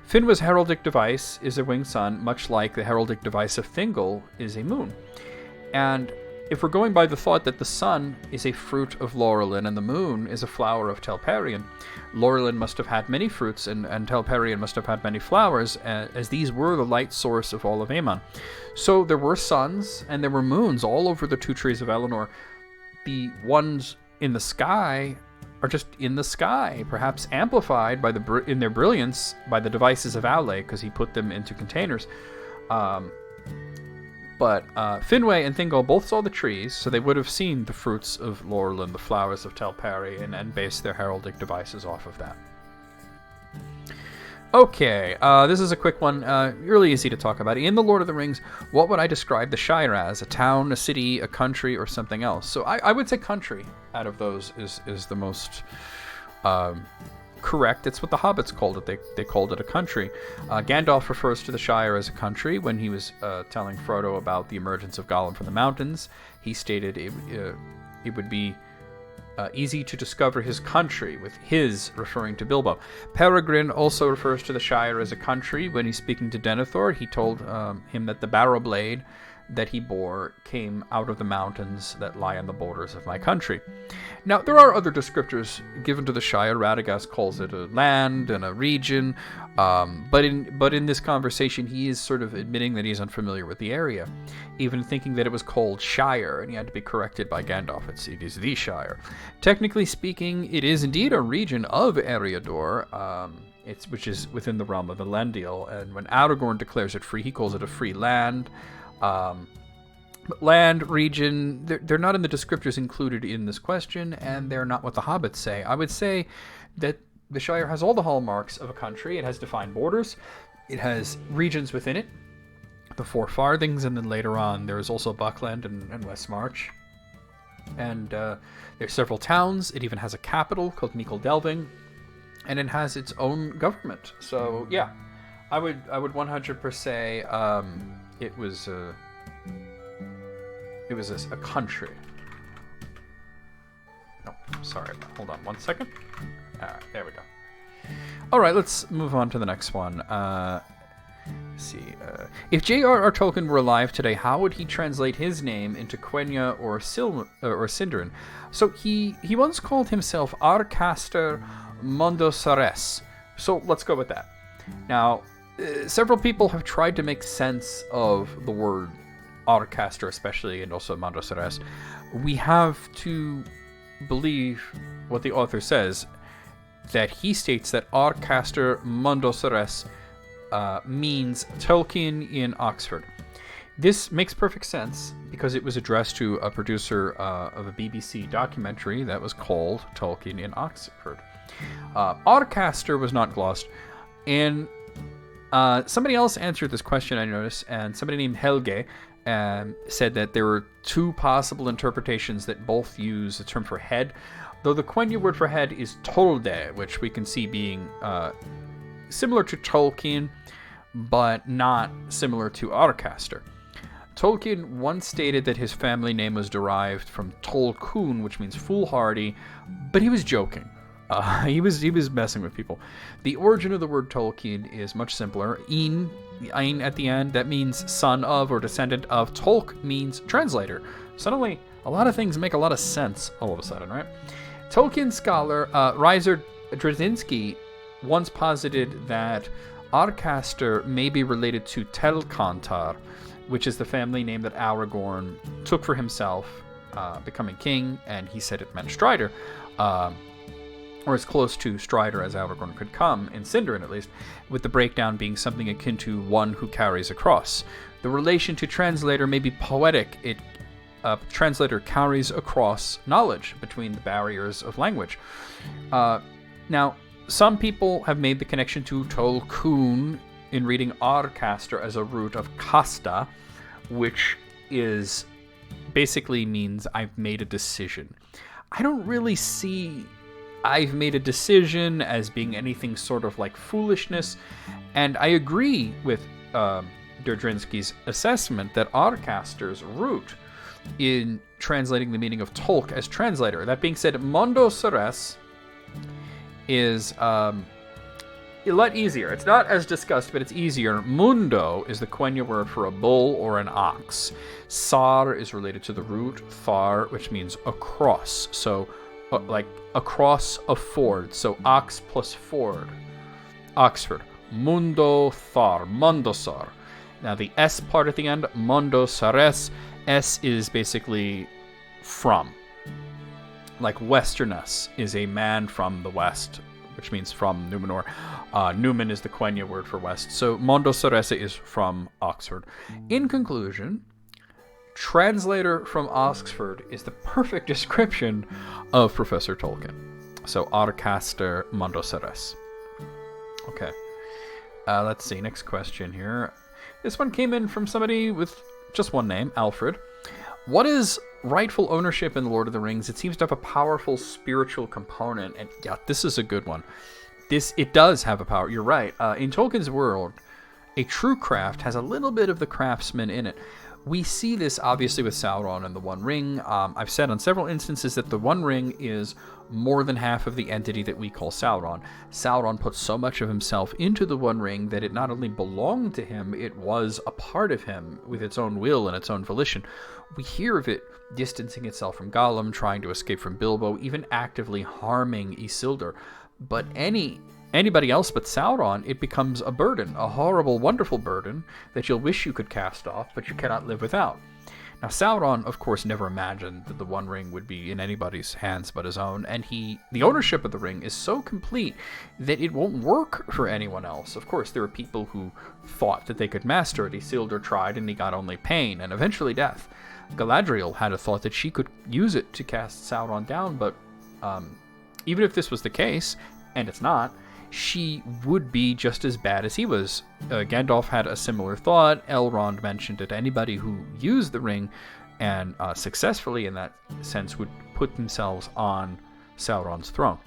Finwë's heraldic device is a winged sun, much like the heraldic device of Thingol is a moon. And if we're going by the thought that the sun is a fruit of Laurelin and the moon is a flower of Telperion, Laurelin must have had many fruits and Telperion must have had many flowers, as these were the light source of all of Aemon. So there were suns and there were moons all over the two trees of Elenor. The ones in the sky are just in the sky, perhaps amplified by in their brilliance by the devices of Aule, because he put them into containers. But Finwë and Thingol both saw the trees, so they would have seen the fruits of Laurelin, the flowers of Telperion, and based their heraldic devices off of that. Okay, this is a quick one, really easy to talk about. In The Lord of the Rings, what would I describe the Shire as? A town, a city, a country, or something else? So I would say country out of those is the most correct. It's what the Hobbits called it. They called it a country. Gandalf refers to the Shire as a country when he was telling Frodo about the emergence of Gollum from the mountains. He stated it would be easy to discover his country, with his referring to Bilbo. Peregrine also refers to the Shire as a country. When he's speaking to Denethor, he told him that the barrow blade that he bore came out of the mountains that lie on the borders of my country. Now, there are other descriptors given to the Shire. Radagast calls it a land and a region, but in this conversation, he is sort of admitting that he's unfamiliar with the area, even thinking that it was called Shire, and he had to be corrected by Gandalf. It is the Shire. Technically speaking, it is indeed a region of Eriador, which is within the realm of Elendil, and when Aragorn declares it free, he calls it a free land. But land, region, they're not in the descriptors included in this question, and they're not what the Hobbits say. I would say that the Shire has all the hallmarks of a country. It has defined borders. It has regions within it, the Four Farthings, and then later on there is also Buckland and Westmarch. And there's several towns. It even has a capital called Michel Delving, and it has its own government. So yeah, I would 100% say it was a country. No, sorry. Hold on one second. All right, there we go. All right, let's move on to the next one. Let's see. If J.R.R. Tolkien were alive today, how would he translate his name into Quenya or Sindarin? So he once called himself Arcaster Mondosores. So let's go with that. Now, several people have tried to make sense of the word Arcaster, especially, and also Mondosores. We have to believe what the author says, that he states that Arcaster Mondosores means Tolkien in Oxford. This makes perfect sense because it was addressed to a producer of a BBC documentary that was called Tolkien in Oxford. Arcaster was not glossed, and somebody else answered this question, I noticed, and somebody named Helge said that there were two possible interpretations that both use the term for head, though the Quenya word for head is Tolde, which we can see being similar to Tolkien, but not similar to Arcaster. Tolkien once stated that his family name was derived from Tolkien, which means foolhardy, but he was joking. He was messing with people. The origin of the word Tolkien is much simpler. Ein at the end, that means son of or descendant of. Tolk means translator. Suddenly, a lot of things make a lot of sense all of a sudden, right? Tolkien scholar Ryzer Drzezinski once posited that Arcaster may be related to Telcontar, which is the family name that Aragorn took for himself, becoming king, and he said it meant Strider, or as close to Strider as Aragorn could come, in Sindarin at least, with the breakdown being something akin to one who carries a cross. The relation to translator may be poetic. A translator carries across knowledge between the barriers of language. Now, some people have made the connection to Tolkien in reading Arcaster as a root of casta, which is basically means I've made a decision. I don't really see I've made a decision as being anything sort of like foolishness, and I agree with Derdrinsky's assessment that Arcaster's root in translating the meaning of Tolk as translator. That being said, Mondo Ceres is a lot easier. It's not as discussed, but it's easier. Mundo is the Quenya word for a bull or an ox. Sar is related to the root Thar, which means across. So, like across a ford. So, ox plus ford. Oxford. Mundo Thar. Mondosar. Now, the S part at the end, Mondo Sares. S is basically from. Like Westerness is a man from the west, which means from Numenor. Numen is the Quenya word for west. So Mondo Sorese is from Oxford. In conclusion, translator from Oxford is the perfect description of Professor Tolkien. So Arcaster Mondo Ceres. Okay. Let's see. Next question here. This one came in from somebody with just one name, Alfred. What is rightful ownership in The Lord of the Rings? It seems to have a powerful spiritual component, and yeah, this is a good one. It does have a power. You're right. In Tolkien's world, a true craft has a little bit of the craftsman in it. We see this obviously with Sauron and the One Ring. I've said on several instances that the One Ring is more than half of the entity that we call Sauron. Sauron put so much of himself into the One Ring that it not only belonged to him, it was a part of him with its own will and its own volition. We hear of it distancing itself from Gollum, trying to escape from Bilbo, even actively harming Isildur. But anybody else but Sauron, it becomes a burden, a horrible, wonderful burden that you'll wish you could cast off, but you cannot live without. Now, Sauron, of course, never imagined that the One Ring would be in anybody's hands but his own, and the ownership of the ring is so complete that it won't work for anyone else. Of course, there are people who thought that they could master it. Isildur tried, and he got only pain, and eventually death. Galadriel had a thought that she could use it to cast Sauron down, but even if this was the case, and it's not, she would be just as bad as he was. Gandalf had a similar thought. Elrond mentioned it. Anybody who used the ring and successfully in that sense would put themselves on Sauron's throne.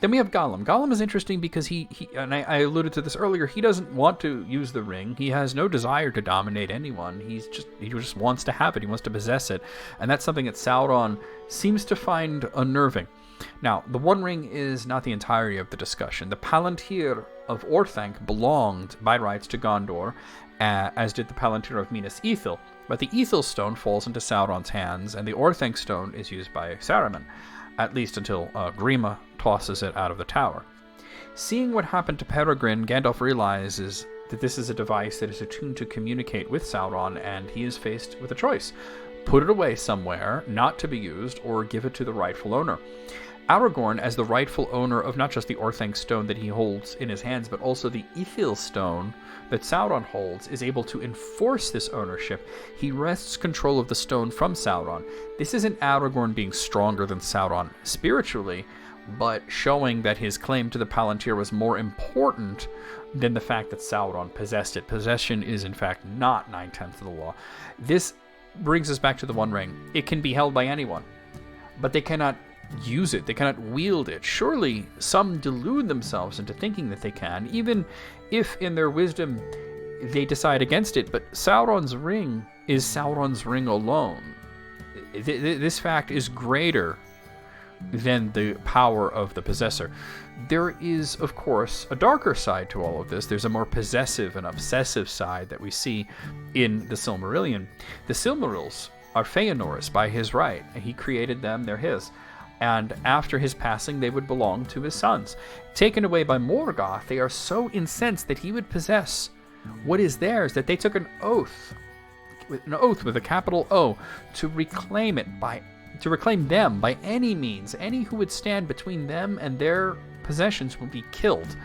Then we have Gollum. Gollum is interesting because he and I alluded to this earlier, he doesn't want to use the ring. He has no desire to dominate anyone. He just wants to have it. He wants to possess it. And that's something that Sauron seems to find unnerving. Now, the One Ring is not the entirety of the discussion. The Palantir of Orthanc belonged by rights to Gondor, as did the Palantir of Minas Ithil. But the Ithil stone falls into Sauron's hands, and the Orthanc stone is used by Saruman, at least until Grima tosses it out of the tower. Seeing what happened to Peregrine, Gandalf realizes that this is a device that is attuned to communicate with Sauron, and he is faced with a choice. Put it away somewhere, not to be used, or give it to the rightful owner. Aragorn, as the rightful owner of not just the Orthanc stone that he holds in his hands, but also the Ithil stone that Sauron holds, is able to enforce this ownership. He wrests control of the stone from Sauron. This isn't Aragorn being stronger than Sauron spiritually, but showing that his claim to the Palantir was more important than the fact that Sauron possessed it. Possession is, in fact, not 9/10 of the law. This brings us back to the One Ring. It can be held by anyone, but they cannot use it. They cannot wield it. Surely some delude themselves into thinking that they can, even if in their wisdom they decide against it. But Sauron's ring is Sauron's ring alone. This fact is greater than the power of the possessor. There is, of course, a darker side to all of this. There's a more possessive and obsessive side that we see in the Silmarillion. The Silmarils are Feanor's by his right. He created them, they're his. And after his passing, they would belong to his sons. Taken away by Morgoth, they are so incensed that he would possess what is theirs, that they took an oath with a capital O, to reclaim them by any means. Any who would stand between them and their possessions will be killed.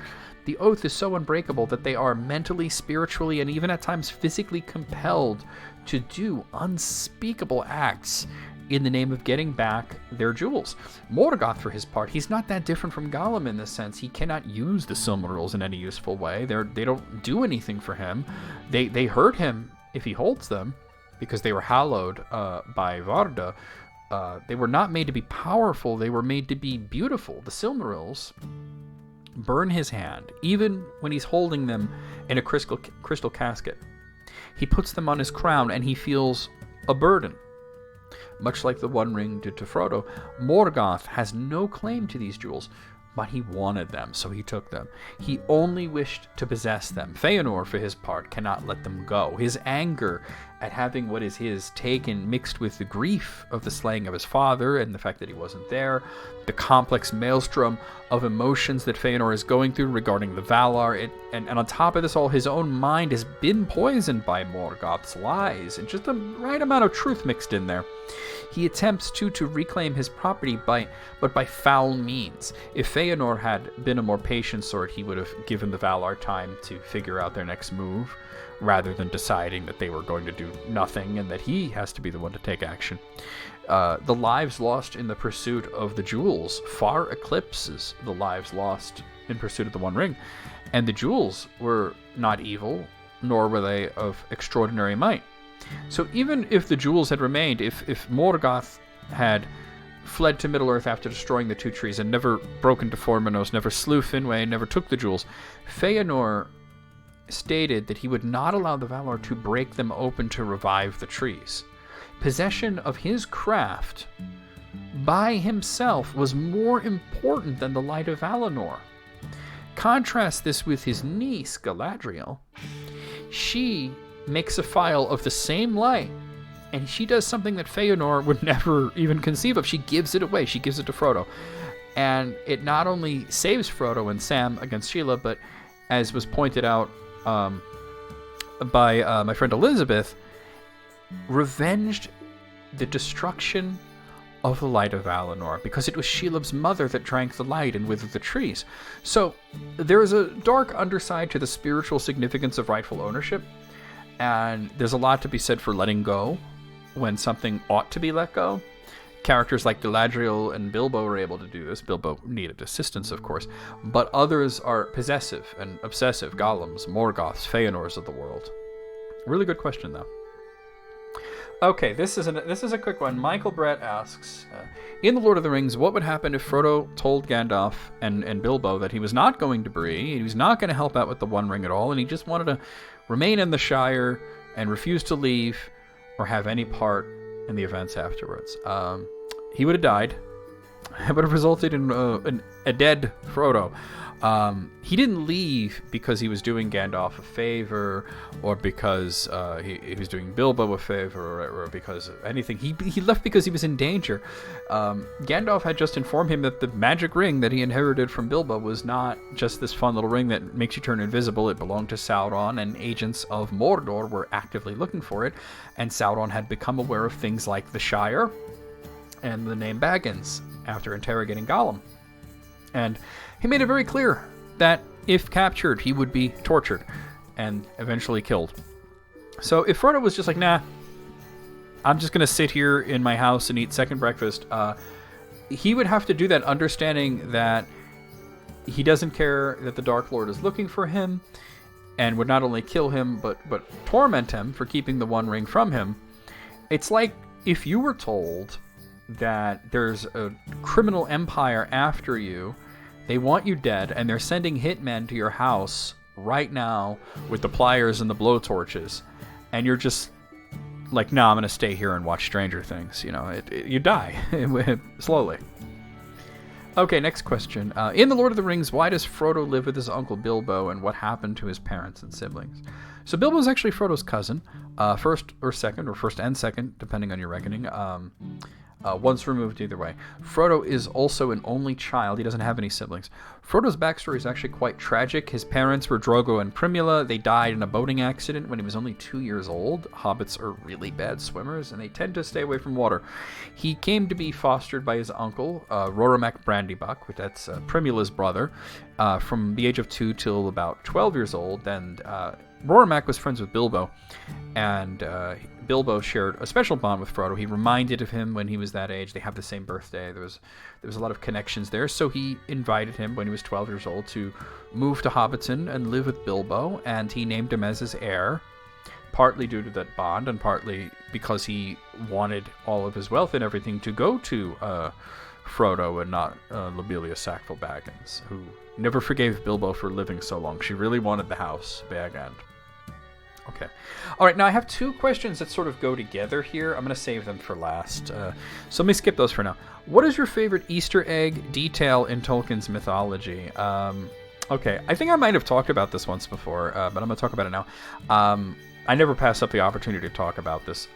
The oath is so unbreakable that they are mentally, spiritually, and even at times physically compelled to do unspeakable acts in the name of getting back their jewels. Morgoth, for his part, he's not that different from Gollum in this sense. He cannot use the Silmarils in any useful way. They don't do anything for him. They hurt him if he holds them, because they were hallowed by Varda. They were not made to be powerful. They were made to be beautiful. The Silmarils burn his hand, even when he's holding them in a crystal casket. He puts them on his crown, and he feels a burden. Much like the One Ring did to Frodo, Morgoth has no claim to these jewels, but he wanted them, so he took them. He only wished to possess them. Feanor, for his part, cannot let them go. His anger at having what is his taken, mixed with the grief of the slaying of his father and the fact that he wasn't there, the complex maelstrom of emotions that Feanor is going through regarding the Valar, and on top of this all, his own mind has been poisoned by Morgoth's lies, and just the right amount of truth mixed in there. He attempts to reclaim his property but by foul means. If Feanor had been a more patient sort, he would have given the Valar time to figure out their next move, rather than deciding that they were going to do nothing and that he has to be the one to take action. The lives lost in the pursuit of the jewels far eclipses the lives lost in pursuit of the One Ring. And the jewels were not evil, nor were they of extraordinary might. So even if the jewels had remained, if Morgoth had fled to Middle-earth after destroying the two trees and never broken to Formenos, never slew Finwë, never took the jewels, Feanor stated that he would not allow the Valar to break them open to revive the trees. Possession of his craft by himself was more important than the light of Valinor. Contrast this with his niece, Galadriel. She makes a phial of the same light, and she does something that Feanor would never even conceive of. She gives it away. She gives it to Frodo. And it not only saves Frodo and Sam against Sheila, but as was pointed out by my friend Elizabeth, revenged the destruction of the light of Valinor, because it was Shelob's mother that drank the light and withered the trees. So there is a dark underside to the spiritual significance of rightful ownership, and there's a lot to be said for letting go when something ought to be let go. Characters like Galadriel and Bilbo were able to do this. Bilbo needed assistance, of course, but others are possessive and obsessive. Gollums, Morgoths, Feanors of the world. Really good question, though. Okay, this is a quick one. Michael Brett asks, in The Lord of the Rings, what would happen if Frodo told Gandalf and Bilbo that he was not going to Bree, he was not going to help out with the One Ring at all, and he just wanted to remain in the Shire and refuse to leave or have any part in the events afterwards? He would have died. It would have resulted in a dead Frodo. He didn't leave because he was doing Gandalf a favor, or because he was doing Bilbo a favor, or because of anything. He left because he was in danger. Gandalf had just informed him that the magic ring that he inherited from Bilbo was not just this fun little ring that makes you turn invisible. It belonged to Sauron, and agents of Mordor were actively looking for it. And Sauron had become aware of things like the Shire and the name Baggins after interrogating Gollum. And he made it very clear that if captured, he would be tortured and eventually killed. So if Frodo was just like, nah, I'm just going to sit here in my house and eat second breakfast, he would have to do that understanding that he doesn't care that the Dark Lord is looking for him, and would not only kill him, but torment him for keeping the One Ring from him. It's like if you were told that there's a criminal empire after you. They want you dead, and they're sending hitmen to your house right now with the pliers and the blowtorches. And you're just like, no, I'm going to stay here and watch Stranger Things. You know, you die slowly. Okay, next question. In The Lord of the Rings, why does Frodo live with his uncle Bilbo, and what happened to his parents and siblings? So Bilbo is actually Frodo's cousin, first and second, depending on your reckoning. Once removed either way. Frodo is also an only child. He doesn't have any siblings. Frodo's backstory is actually quite tragic. His parents were Drogo and Primula. They died in a boating accident when he was only 2 years old. Hobbits are really bad swimmers, and they tend to stay away from water. He came to be fostered by his uncle, Roromak Brandybuck, which that's Primula's brother, from the age of 2 till about 12 years old. And Roromak was friends with Bilbo, and Bilbo shared a special bond with Frodo. He reminded of him when he was that age. They have the same birthday. There was a lot of connections there. So he invited him when he was 12 years old to move to Hobbiton and live with Bilbo, and he named him as his heir, partly due to that bond and partly because he wanted all of his wealth and everything to go to Frodo and not Lobelia Sackville-Baggins, who never forgave Bilbo for living so long. She really wanted the house, Bag End. Okay. All right, now I have two questions that sort of go together here. I'm going to save them for last. So let me skip those for now. What is your favorite Easter egg detail in Tolkien's mythology? Okay, I think I might have talked about this once before, but I'm going to talk about it now. I never pass up the opportunity to talk about this.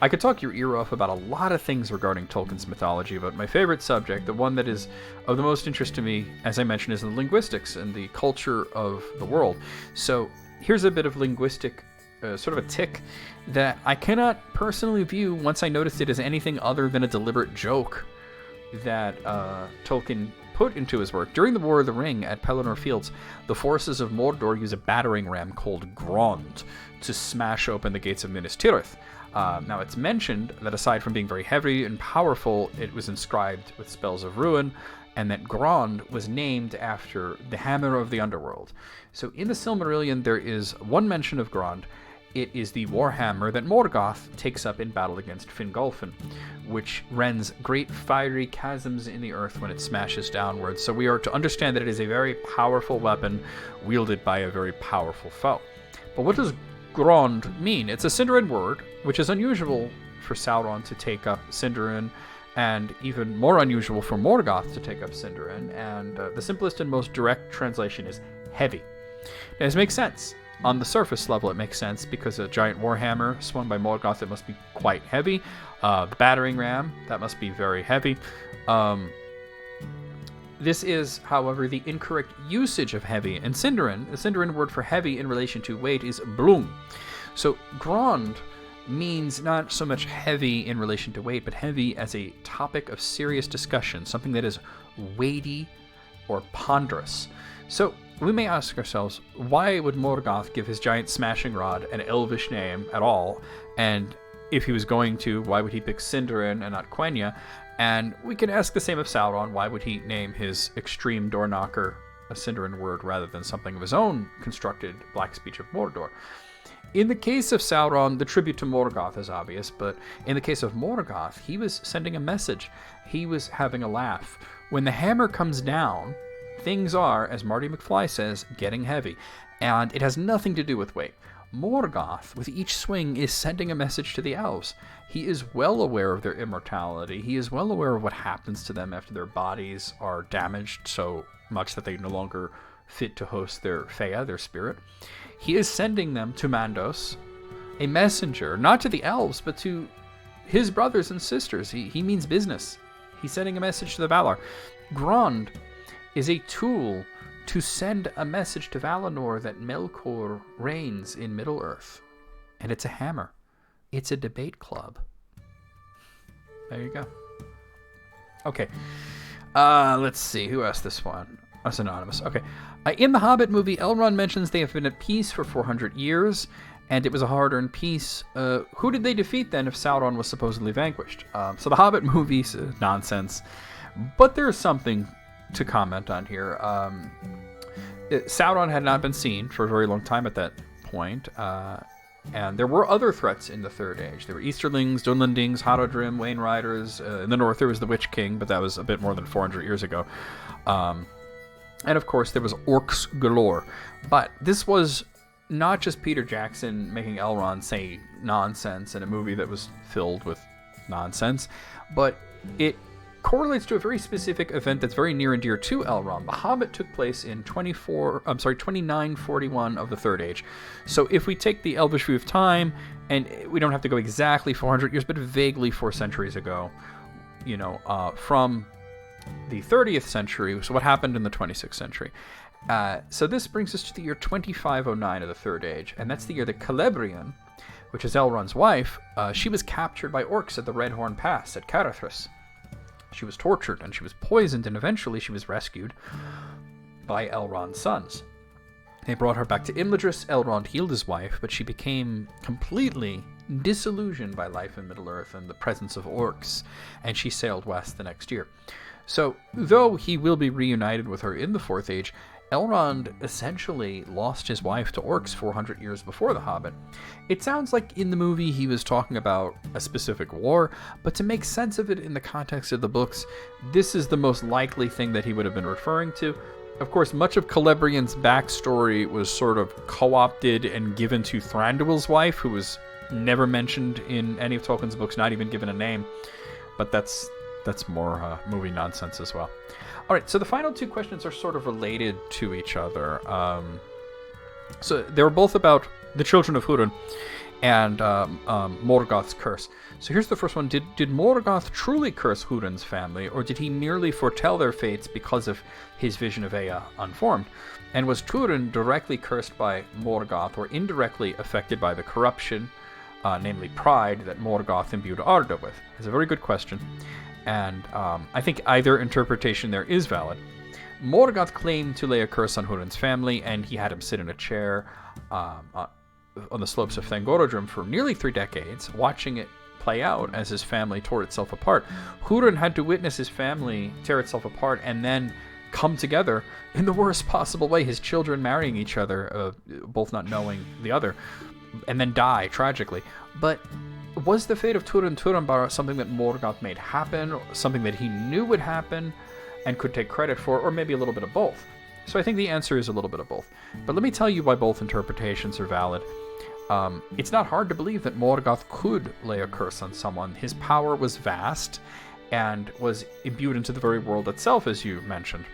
I could talk your ear off about a lot of things regarding Tolkien's mythology, but my favorite subject, the one that is of the most interest to me, as I mentioned, is the linguistics and the culture of the world. So here's a bit of linguistic, sort of a tick that I cannot personally view once I noticed it as anything other than a deliberate joke that Tolkien put into his work. During the War of the Ring at Pelennor Fields, the forces of Mordor use a battering ram called Grond to smash open the gates of Minas Tirith. Now, it's mentioned that aside from being very heavy and powerful, it was inscribed with spells of ruin, and that Grond was named after the Hammer of the Underworld. So in the Silmarillion, there is one mention of Grond. It is the warhammer that Morgoth takes up in battle against Fingolfin, which rends great fiery chasms in the earth when it smashes downwards. So we are to understand that it is a very powerful weapon wielded by a very powerful foe. But what does Grond mean? It's a Sindarin word, which is unusual for Sauron to take up Sindarin, and even more unusual for Morgoth to take up Sindarin, and the simplest and most direct translation is heavy. Now, this makes sense. On the surface level, it makes sense, because a giant warhammer swung by Morgoth, it must be quite heavy. The battering ram, that must be very heavy. This is, however, the incorrect usage of heavy. In Sindarin, the Sindarin word for heavy in relation to weight is blung. So Grond means not so much heavy in relation to weight, but heavy as a topic of serious discussion, something that is weighty or ponderous. So we may ask ourselves, why would Morgoth give his giant smashing rod an elvish name at all? And if he was going to, why would he pick Sindarin and not Quenya? And we can ask the same of Sauron. Why would he name his extreme door knocker a Sindarin word rather than something of his own constructed black speech of Mordor? In the case of Sauron, the tribute to Morgoth is obvious, but in the case of Morgoth, he was sending a message. He was having a laugh. When the hammer comes down, things are, as Marty McFly says, getting heavy, and it has nothing to do with weight. Morgoth, with each swing, is sending a message to the elves. He is well aware of their immortality. He is well aware of what happens to them after their bodies are damaged so much that they no longer fit to host their Fea, their spirit. He is sending them to Mandos, a messenger, not to the elves, but to his brothers and sisters. He means business. He's sending a message to the Valar. Grond is a tool to send a message to Valinor that Melkor reigns in Middle-earth. And it's a hammer. It's a debate club. There you go. Okay. Let's see. Who asked this one? That's anonymous. Okay. In the Hobbit movie, Elrond mentions they have been at peace for 400 years, and it was a hard-earned peace. Who did they defeat then if Sauron was supposedly vanquished? So the Hobbit movie's nonsense. But there's something to comment on here. Sauron had not been seen for a very long time at that point. And there were other threats in the Third Age. There were Easterlings, Dunlendings, Haradrim, Wain Riders. In the north, there was the Witch King, but that was a bit more than 400 years ago. And of course, there was orcs galore. But this was not just Peter Jackson making Elrond say nonsense in a movie that was filled with nonsense, but it correlates to a very specific event that's very near and dear to Elrond. The Hobbit took place in 2941 of the Third Age. So if we take the Elvish view of time, and we don't have to go exactly 400 years, but vaguely 4 centuries ago, from the 30th century, so what happened in the 26th century? So this brings us to the year 2509 of the Third Age, and that's the year that Celebrian, which is Elrond's wife, she was captured by orcs at the Red Horn Pass at Carathris. She was tortured, and she was poisoned, and eventually she was rescued by Elrond's sons. They brought her back to Imladris. Elrond healed his wife, but she became completely disillusioned by life in Middle-earth and the presence of orcs, and she sailed west the next year. So, though he will be reunited with her in the Fourth Age, Elrond essentially lost his wife to orcs 400 years before The Hobbit. It sounds like in the movie he was talking about a specific war, but to make sense of it in the context of the books, this is the most likely thing that he would have been referring to. Of course, much of Celebrian's backstory was sort of co-opted and given to Thranduil's wife, who was never mentioned in any of Tolkien's books, not even given a name. But that's more movie nonsense as well. All right, so the final 2 questions are sort of related to each other. So they were both about the children of Húrin and Morgoth's curse. So here's the first one. Did Morgoth truly curse Húrin's family, or did he merely foretell their fates because of his vision of Ea unformed? And was Húrin directly cursed by Morgoth, or indirectly affected by the corruption, namely pride, that Morgoth imbued Arda with? It's a very good question. And I think either interpretation there is valid. Morgoth claimed to lay a curse on Húrin's family, and he had him sit in a chair on the slopes of Thangorodrim for nearly 3 decades, watching it play out as his family tore itself apart. Húrin had to witness his family tear itself apart and then come together in the worst possible way, his children marrying each other, both not knowing the other, and then die tragically. But was the fate of Turin Turambar something that Morgoth made happen, or something that he knew would happen and could take credit for, or maybe a little bit of both? So I think the answer is a little bit of both. But let me tell you why both interpretations are valid. It's not hard to believe that Morgoth could lay a curse on someone. His power was vast and was imbued into the very world itself, as you mentioned.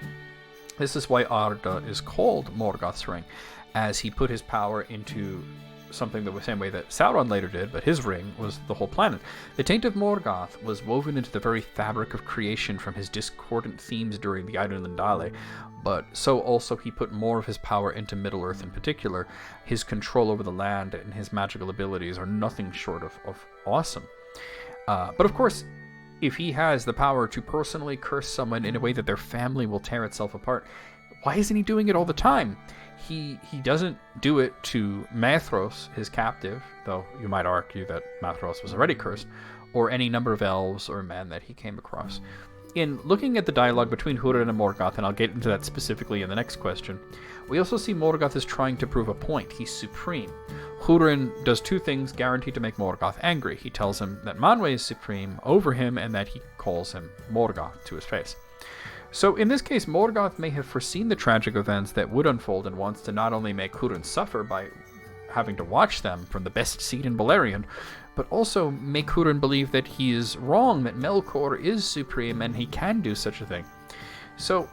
This is why Arda is called Morgoth's Ring, as he put his power into something the same way that Sauron later did, but his ring was the whole planet. The taint of Morgoth was woven into the very fabric of creation from his discordant themes during the Ainulindale, but so also he put more of his power into Middle-earth in particular. His control over the land and his magical abilities are nothing short of awesome. But of course, if he has the power to personally curse someone in a way that their family will tear itself apart, why isn't he doing it all the time? He doesn't do it to Mathros, his captive, though you might argue that Mathros was already cursed, or any number of elves or men that he came across. In looking at the dialogue between Húrin and Morgoth, and I'll get into that specifically in the next question, we also see Morgoth is trying to prove a point. He's supreme. Húrin does 2 things guaranteed to make Morgoth angry. He tells him that Manwë is supreme over him, and that he calls him Morgoth to his face. So in this case, Morgoth may have foreseen the tragic events that would unfold and wants to not only make Húrin suffer by having to watch them from the best seat in Beleriand, but also make Húrin believe that he is wrong, that Melkor is supreme and he can do such a thing. So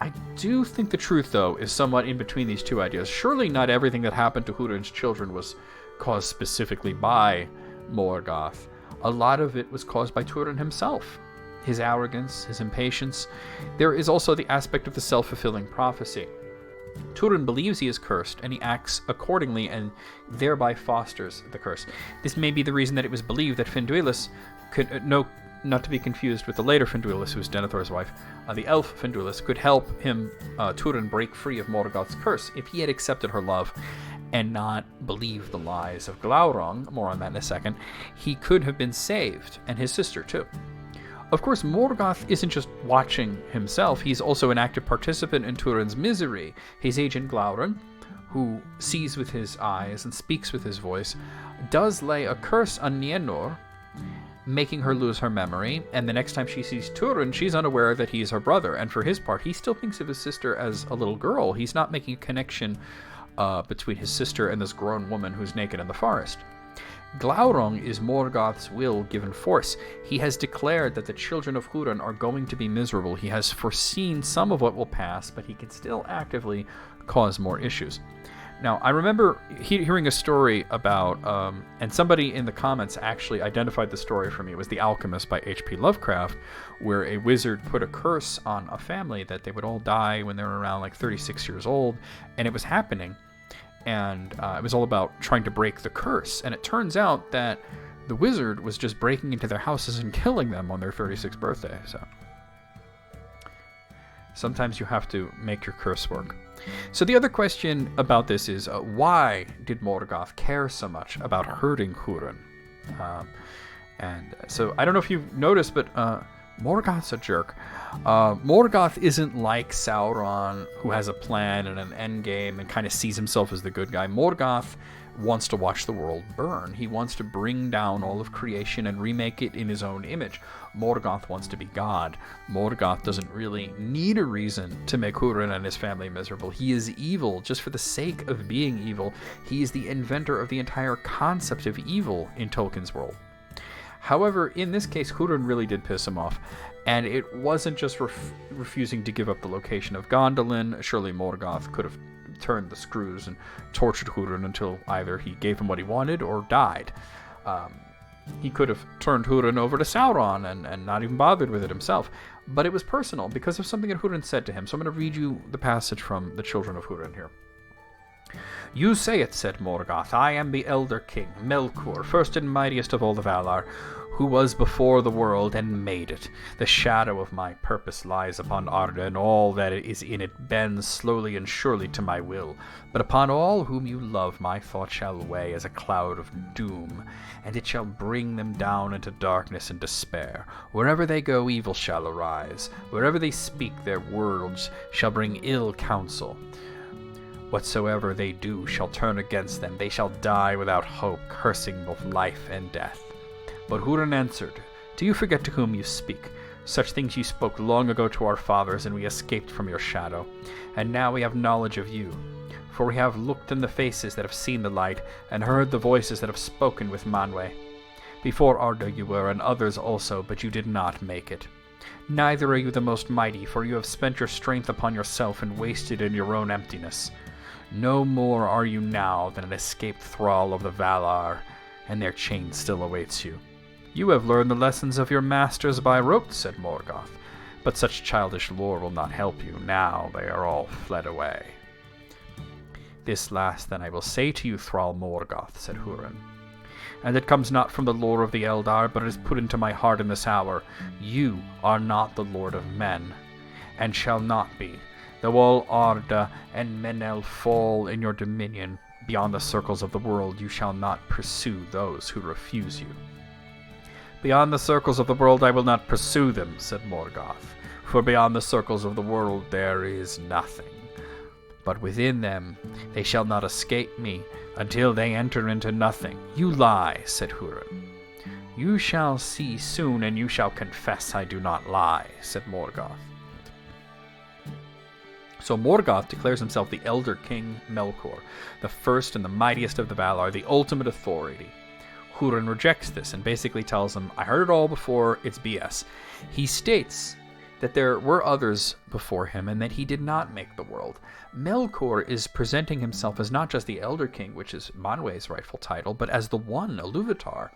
I do think the truth, though, is somewhat in between these 2 ideas. Surely not everything that happened to Húrin's children was caused specifically by Morgoth. A lot of it was caused by Turin himself. His arrogance, his impatience. There is also the aspect of the self-fulfilling prophecy. Turin believes he is cursed, and he acts accordingly and thereby fosters the curse. This may be the reason that it was believed that Finduilis could, not to be confused with the later Finduilis, who was Denethor's wife, the elf Finduilis, could help him, Turin, break free of Morgoth's curse if he had accepted her love and not believed the lies of Glaurung. More on that in a second. He could have been saved, and his sister too. Of course, Morgoth isn't just watching himself, he's also an active participant in Turin's misery. His agent Glaurung, who sees with his eyes and speaks with his voice, does lay a curse on Nienor, making her lose her memory, and the next time she sees Turin, she's unaware that he is her brother, and for his part, he still thinks of his sister as a little girl. He's not making a connection between his sister and this grown woman who's naked in the forest. Glaurung is Morgoth's will given force. He has declared that the children of Húrin are going to be miserable. He has foreseen some of what will pass, but he can still actively cause more issues. Now, I remember hearing a story about, and somebody in the comments actually identified the story for me. It was The Alchemist by H.P. Lovecraft, where a wizard put a curse on a family that they would all die when they were around like 36 years old, and it was happening. And it was all about trying to break the curse. And it turns out that the wizard was just breaking into their houses and killing them on their 36th birthday. So sometimes you have to make your curse work. So the other question about this is, why did Morgoth care so much about hurting Húrin? And so I don't know if you've noticed, but Morgoth's a jerk. Morgoth isn't like Sauron, who has a plan and an endgame and kind of sees himself as the good guy. Morgoth wants to watch the world burn. He wants to bring down all of creation and remake it in his own image. Morgoth wants to be God. Morgoth doesn't really need a reason to make Húrin and his family miserable. He is evil just for the sake of being evil. He is the inventor of the entire concept of evil in Tolkien's world. However, in this case, Húrin really did piss him off, and it wasn't just refusing to give up the location of Gondolin. Surely Morgoth could have turned the screws and tortured Húrin until either he gave him what he wanted or died. He could have turned Húrin over to Sauron and not even bothered with it himself. But it was personal because of something that Húrin said to him. So I'm going to read you the passage from the Children of Húrin here. "You say it," said Morgoth. "I am the Elder King, Melkor, first and mightiest of all the Valar, who was before the world and made it. The shadow of my purpose lies upon Arda, and all that is in it bends slowly and surely to my will. But upon all whom you love my thought shall weigh as a cloud of doom, and it shall bring them down into darkness and despair. Wherever they go, evil shall arise. Wherever they speak, their words shall bring ill counsel. Whatsoever they do shall turn against them. They shall die without hope, cursing both life and death." But Húrin answered, "Do you forget to whom you speak? Such things you spoke long ago to our fathers, and we escaped from your shadow. And now we have knowledge of you. For we have looked in the faces that have seen the light, and heard the voices that have spoken with Manwë. Before Arda you were, and others also, but you did not make it. Neither are you the most mighty, for you have spent your strength upon yourself and wasted in your own emptiness. No more are you now than an escaped thrall of the Valar, and their chain still awaits you. You have learned the lessons of your masters by rote," said Morgoth, "but such childish lore will not help you. Now they are all fled away." "This last then I will say to you, thrall Morgoth," said Húrin, "and it comes not from the lore of the Eldar, but it is put into my heart in this hour. You are not the lord of men, and shall not be. Though all Arda and Menel fall in your dominion, beyond the circles of the world you shall not pursue those who refuse you." "Beyond the circles of the world I will not pursue them," said Morgoth, "for beyond the circles of the world there is nothing. But within them they shall not escape me until they enter into nothing." "You lie," said Húrin. "You shall see soon, and you shall confess I do not lie," said Morgoth. So Morgoth declares himself the Elder King Melkor, the first and the mightiest of the Valar, the ultimate authority. Húrin rejects this and basically tells him, "I heard it all before, it's BS." He states that there were others before him and that he did not make the world. Melkor is presenting himself as not just the Elder King, which is Manwë's rightful title, but as the One, Iluvatar.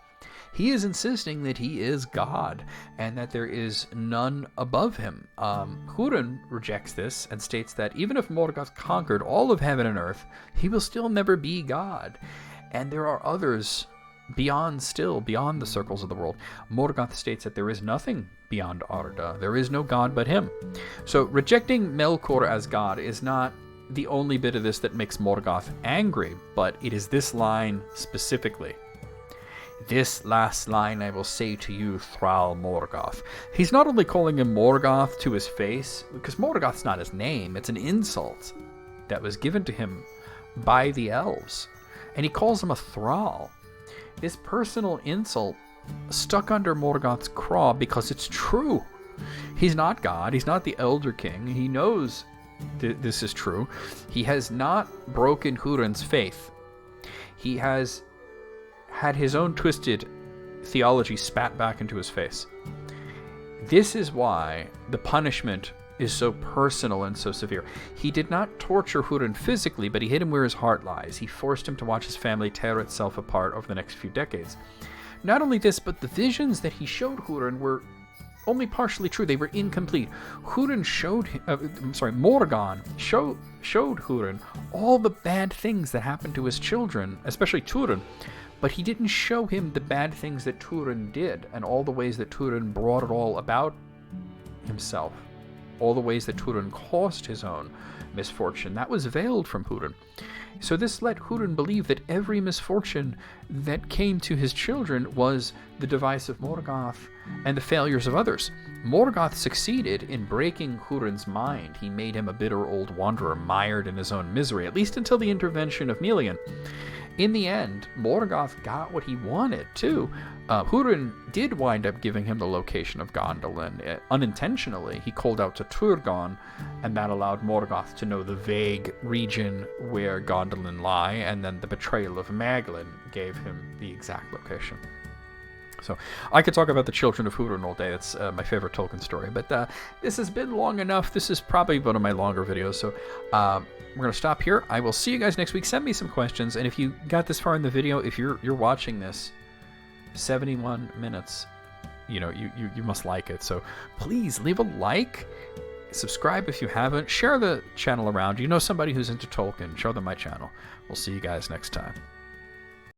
He is insisting that he is God and that there is none above him. Húrin rejects this and states that even if Morgoth conquered all of heaven and earth, he will still never be God. And there are others beyond the circles of the world. Morgoth states that there is nothing beyond Arda. There is no God but him. So rejecting Melkor as God is not the only bit of this that makes Morgoth angry, but it is this line specifically. "This last line I will say to you, thrall Morgoth." He's not only calling him Morgoth to his face, because Morgoth's not his name, it's an insult that was given to him by the elves, and he calls him a thrall. This personal insult stuck under Morgoth's craw because it's true. He's not God. He's not the Elder King. He knows this is true. He has not broken Húrin's faith. He has had his own twisted theology spat back into his face. This is why the punishment is so personal and so severe. He did not torture Húrin physically, but he hit him where his heart lies. He forced him to watch his family tear itself apart over the next few decades. Not only this, but the visions that he showed Húrin were only partially true. They were incomplete. Morgoth showed Húrin all the bad things that happened to his children, especially Túrin, but he didn't show him the bad things that Túrin did and all the ways that Túrin brought it all about himself, all the ways that Túrin caused his own misfortune. That was veiled from Húrin. So this let Húrin believe that every misfortune that came to his children was the device of Morgoth and the failures of others. Morgoth succeeded in breaking Húrin's mind. He made him a bitter old wanderer, mired in his own misery, at least until the intervention of Melian. In the end, Morgoth got what he wanted, too. Húrin did wind up giving him the location of Gondolin. Unintentionally, he called out to Turgon, and that allowed Morgoth to know the vague region where Gondolin lie, and then the betrayal of Maglin gave him the exact location. So I could talk about the children of Húrin all day. It's my favorite Tolkien story. But this has been long enough. This is probably one of my longer videos. So we're going to stop here. I will see you guys next week. Send me some questions. And if you got this far in the video, if you're watching this 71 minutes, you know, you must like it. So please leave a like. Subscribe if you haven't. Share the channel around. You know somebody who's into Tolkien. Show them my channel. We'll see you guys next time.